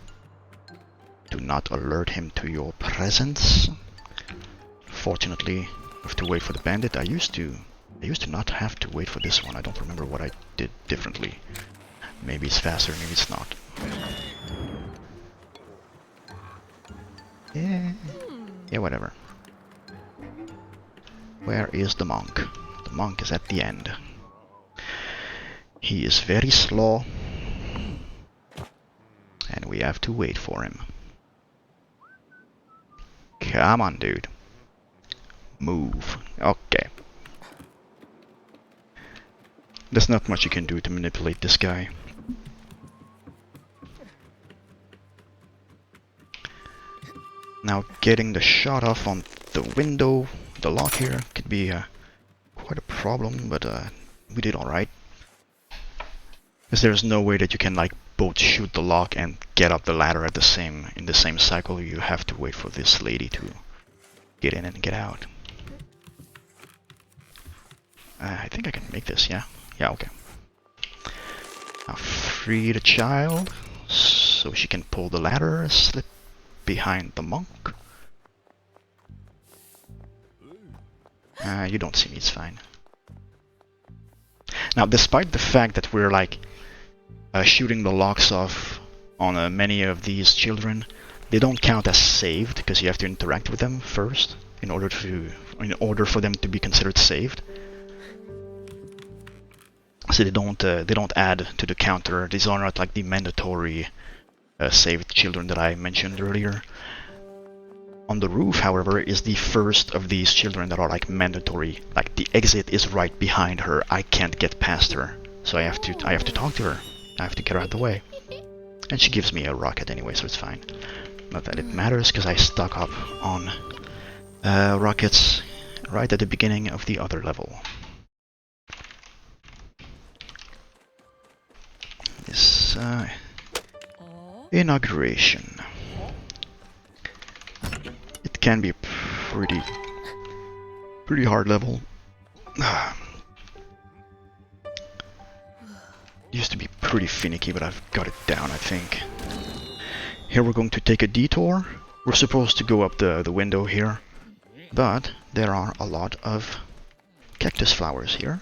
Do not alert him to your presence. Fortunately, I have to wait for the bandit. I used to not have to wait for this one. I don't remember what I did differently. Maybe it's faster, maybe it's not. Yeah, whatever. Where is the monk? The monk is at the end. He is very slow, and we have to wait for him. Come on, dude. Move. Okay. There's not much you can do to manipulate this guy. Now getting the shot off on the window, the lock here, could be quite a problem, but we did alright. Because there's no way that you can like both shoot the lock and get up the ladder at in the same cycle. You have to wait for this lady to get in and get out. I think I can make this, yeah? Yeah, okay. Now free the child, so she can pull the ladder, slip behind the monk. You don't see me, it's fine. Now, despite the fact that we're like shooting the locks off on many of these children, they don't count as saved because you have to interact with them first in order for them to be considered saved. So they don't add to the counter. These are not like the mandatory saved children that I mentioned earlier. On the roof, however, is the first of these children that are like mandatory. Like the exit is right behind her. I can't get past her, so I have to talk to her. I have to get her out of the way, and she gives me a rocket anyway, so it's fine. Not that it matters because I stock up on rockets right at the beginning of the other level. This inauguration. It can be a pretty hard level. Used to be pretty finicky, but I've got it down, I think. Here we're going to take a detour. We're supposed to go up the window here, but there are a lot of cactus flowers here,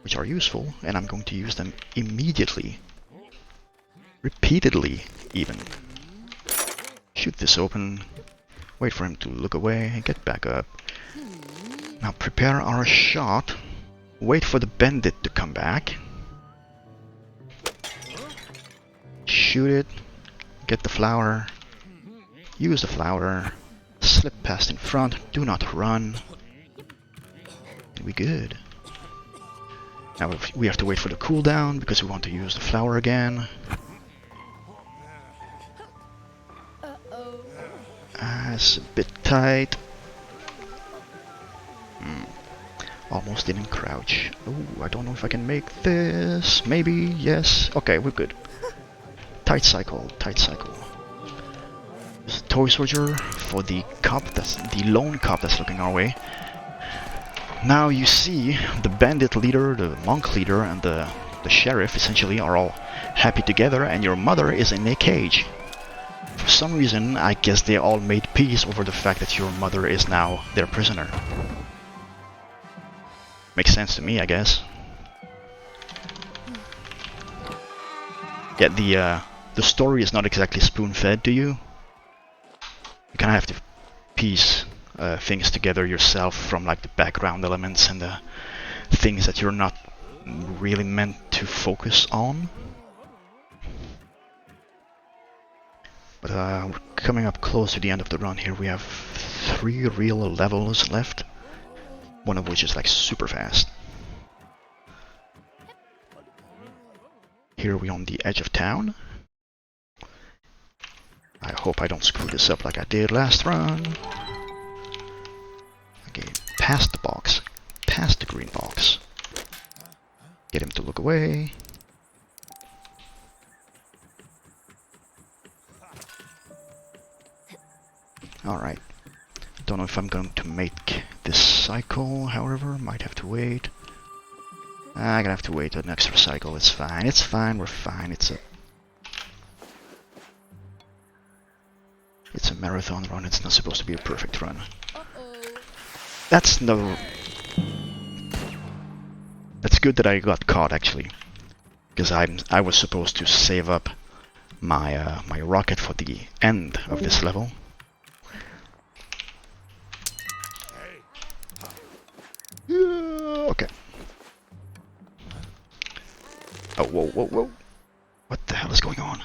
which are useful, and I'm going to use them immediately. Repeatedly, even. Shoot this open, wait for him to look away, get back up. Now prepare our shot. Wait for the bandit to come back. Shoot it. Get the flower. Use the flower. Slip past in front. Do not run. We good. Now we have to wait for the cooldown because we want to use the flower again. It's a bit tight. Almost didn't crouch. Oh, I don't know if I can make this. Maybe, yes. Okay, we're good. Tight cycle, tight cycle. There's a toy soldier for the cop, that's the lone cop that's looking our way. Now you see the bandit leader, the monk leader, and the sheriff essentially are all happy together, and your mother is in a cage. For some reason, I guess they all made peace over the fact that your mother is now their prisoner. Makes sense to me, I guess. Yeah, the story is not exactly spoon-fed to you. You kind of have to piece things together yourself from like the background elements and the things that you're not really meant to focus on. But we're coming up close to the end of the run here. We have 3 real levels left. One of which is like super fast. Here we're on the edge of town. I hope I don't screw this up like I did last run. Okay, past the box. Past the green box. Get him to look away. Alright. Don't know if I'm going to make this cycle, however, might have to wait. I'm gonna have to wait an extra cycle, it's fine, we're fine, it's a marathon run, it's not supposed to be a perfect run. That's good that I got caught actually, because I was supposed to save up my my rocket for the end of this level. Okay. Oh, whoa, whoa, whoa. What the hell is going on?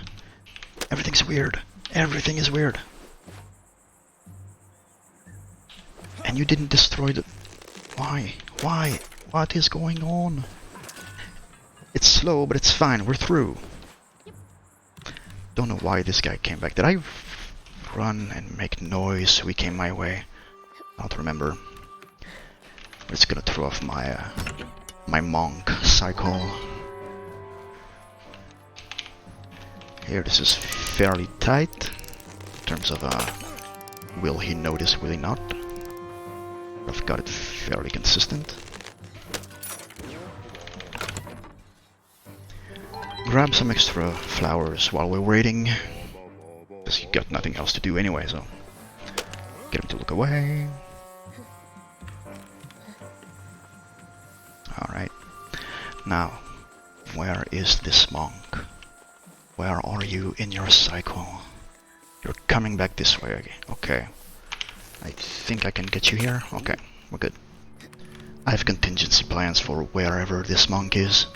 Everything's weird. Everything is weird. And you didn't destroy the... Why? Why? What is going on? It's slow, but it's fine. We're through. Don't know why this guy came back. Did I run and make noise so he came my way? I don't remember. It's gonna throw off my my monk cycle. Here, this is fairly tight in terms of will he notice, will he not? I've got it fairly consistent. Grab some extra flowers while we're waiting, because he got nothing else to do anyway. So get him to look away. Alright, now, where is this monk? Where are you in your cycle? You're coming back this way again. Okay. I think I can get you here. Okay, we're good. I have contingency plans for wherever this monk is.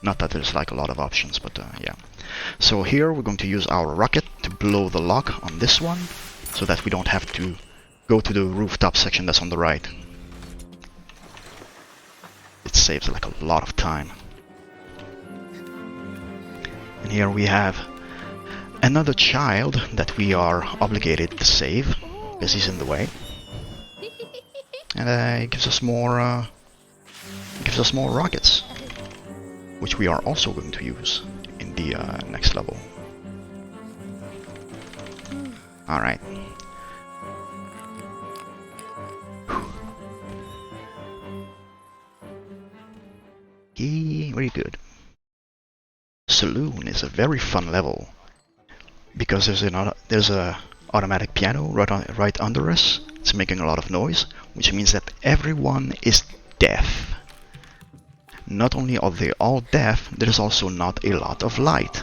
Not that there's like a lot of options, but yeah. So here we're going to use our rocket to blow the lock on this one, so that we don't have to go to the rooftop section that's on the right. It saves like a lot of time. And here we have another child that we are obligated to save, because he's in the way. And it gives us more rockets, which we are also going to use in the next level. Alright. Very good. Saloon is a very fun level because there's a automatic piano right under us. It's making a lot of noise, which means that everyone is deaf. Not only are they all deaf, there's also not a lot of light,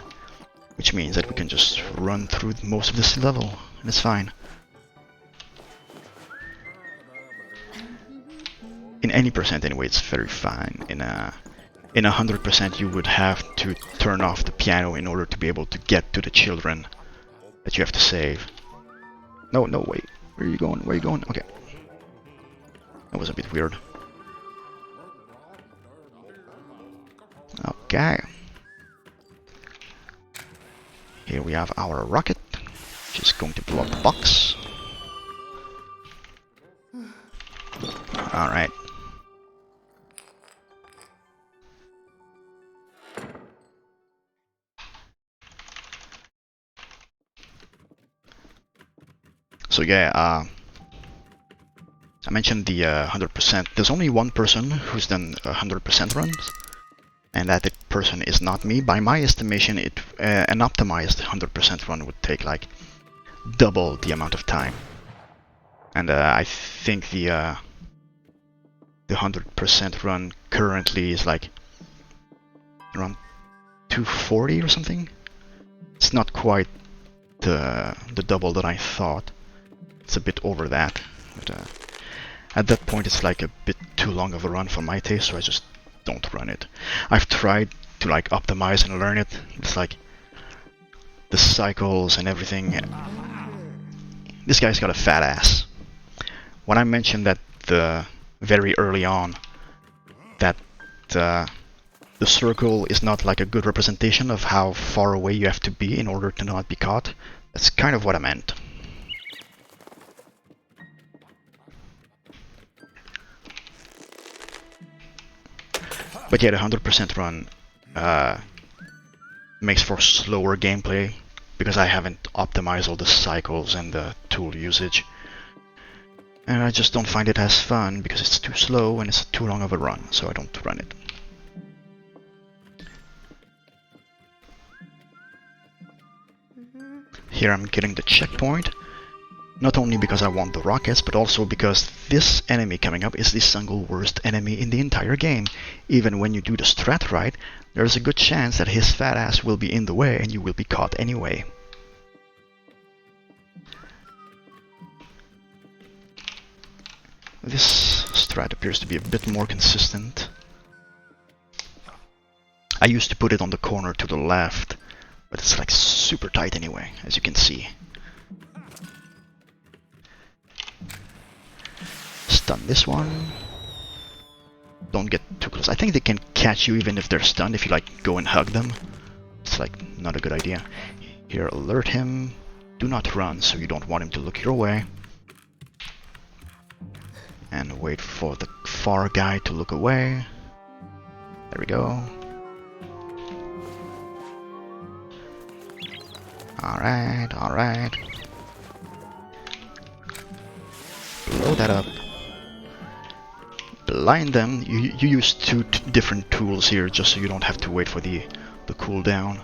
which means that we can just run through most of this level and it's fine. any percent anyway, it's very fine. In 100% you would have to turn off the piano in order to be able to get to the children that you have to save. No, wait. Where are you going? Where are you going? Okay. That was a bit weird. Okay. Here we have our rocket. Just going to blow up the box. Alright. So yeah, I mentioned the 100%. There's only one person who's done 100% runs, and that person is not me. By my estimation, an optimized 100% run would take like double the amount of time. And I think the 100% run currently is like around 240 or something. It's not quite the double that I thought. It's a bit over that, but at that point it's like a bit too long of a run for my taste, so I just don't run it. I've tried to like optimize and learn it. It's like the cycles and everything. This guy's got a fat ass. When I mentioned that very early on that the circle is not like a good representation of how far away you have to be in order to not be caught, that's kind of what I meant. But yeah, the 100% run makes for slower gameplay because I haven't optimized all the cycles and the tool usage. And I just don't find it as fun because it's too slow and it's too long of a run, so I don't run it. Here I'm getting the checkpoint, not only because I want the rockets, but also because this enemy coming up is the single worst enemy in the entire game. Even when you do the strat right, there's a good chance that his fat ass will be in the way and you will be caught anyway. This strat appears to be a bit more consistent. I used to put it on the corner to the left, but it's like super tight anyway, as you can see. Stun this one. Don't get too close. I think they can catch you even if they're stunned if you like go and hug them. It's like not a good idea. Here, alert him. Do not run, so you don't want him to look your way. And wait for the far guy to look away. There we go. Alright, alright. Blow that up. Blind them. You use two different tools here just so you don't have to wait for the cooldown.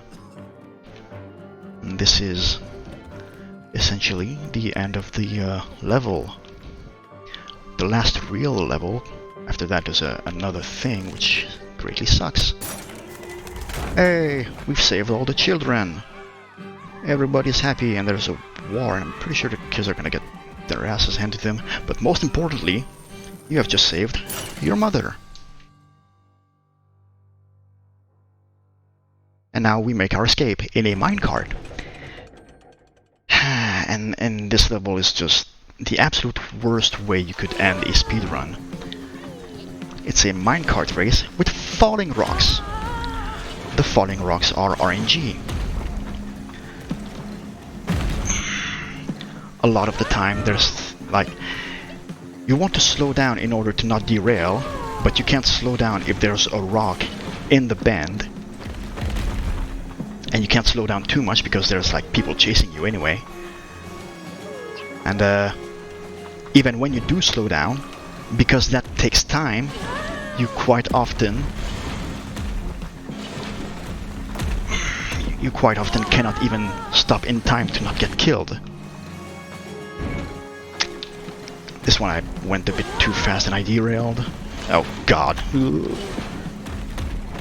And this is essentially the end of the level. The last real level. After that there's another thing which greatly sucks. Hey, we've saved all the children. Everybody's happy and there's a war and I'm pretty sure the kids are gonna get their asses handed to them. But most importantly, you have just saved your mother. And now we make our escape in a minecart. And this level is just the absolute worst way you could end a speedrun. It's a minecart race with falling rocks. The falling rocks are RNG. A lot of the time there's like, you want to slow down in order to not derail, but you can't slow down if there's a rock in the bend. And you can't slow down too much because there's like people chasing you anyway. And even when you do slow down, because that takes time, you quite often cannot even stop in time to not get killed. This one I went a bit too fast and I derailed. Oh god.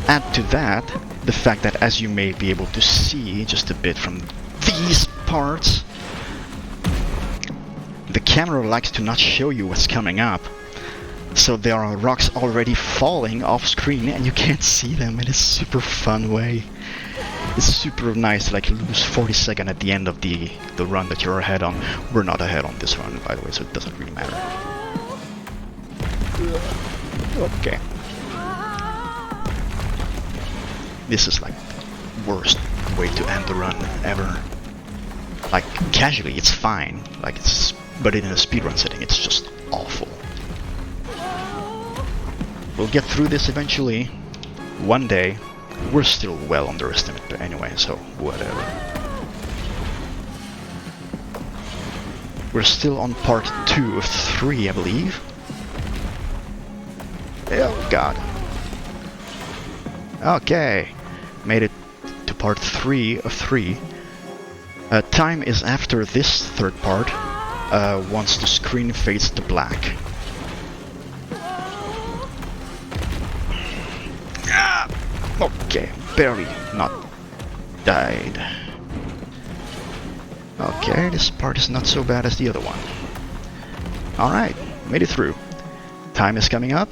Add to that the fact that, as you may be able to see just a bit from these parts, the camera likes to not show you what's coming up. So there are rocks already falling off screen and you can't see them in a super fun way. It's super nice to like lose 40 seconds at the end of the run that you're ahead on. We're not ahead on this run, by the way, so it doesn't really matter. Okay. This is like worst way to end the run ever. Like casually it's fine, but in a speedrun setting it's just awful. We'll get through this eventually, one day. We're still well underestimated, but anyway, so whatever. We're still on part 2 of 3, I believe. Oh god. Okay, made it to part 3 of 3. Time is after this third part, once the screen fades to black. Okay, barely not died. Okay, this part is not so bad as the other one. Alright, made it through. Time is coming up.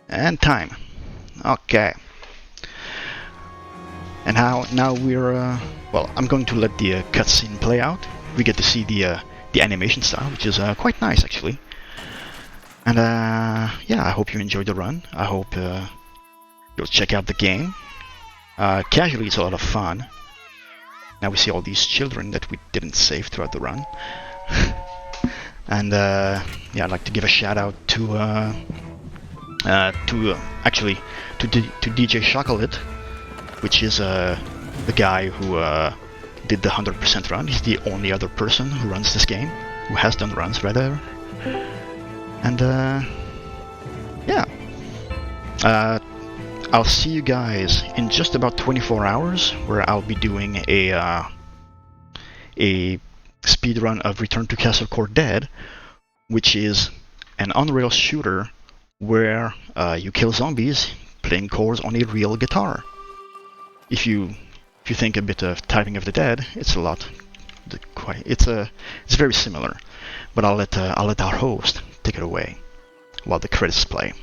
And time. Okay. And now we're well, I'm going to let the cutscene play out. We get to see the animation style, which is quite nice actually. And yeah, I hope you enjoyed the run. I hope you'll check out the game. Casually, it's a lot of fun. Now we see all these children that we didn't save throughout the run. And yeah, I'd like to give a shout out to actually to DJ Chocolate, which is the guy who did the 100% run. He's the only other person who runs this game, who has done runs rather. And yeah, I'll see you guys in just about 24 hours, where I'll be doing a speedrun of Return to Castle Core Dead, which is an on-rail shooter where you kill zombies playing chords on a real guitar. If you think a bit of Typing of the Dead, it's a lot. It's very similar, but I'll let our host take it away while the credits play.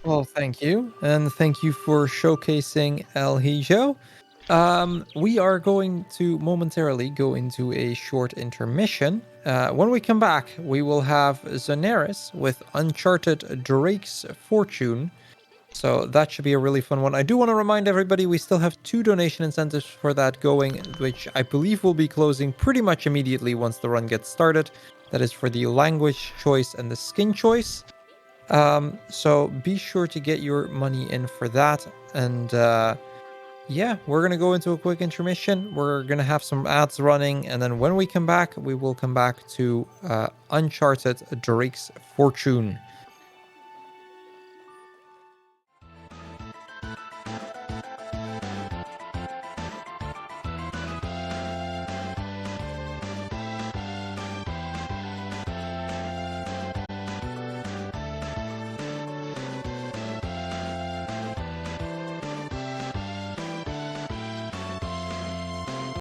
Well, thank you, and thank you for showcasing El Hijo. We are going to momentarily go into a short intermission. When we come back, we will have Zonaris with Uncharted Drake's Fortune. So that should be a really fun one. I do want to remind everybody we still have 2 donation incentives for that going, which I believe will be closing pretty much immediately once the run gets started. That is for the language choice and the skin choice. So be sure to get your money in for that. And yeah, we're going to go into a quick intermission. We're going to have some ads running. And then when we come back, we will come back to Uncharted Drake's Fortune.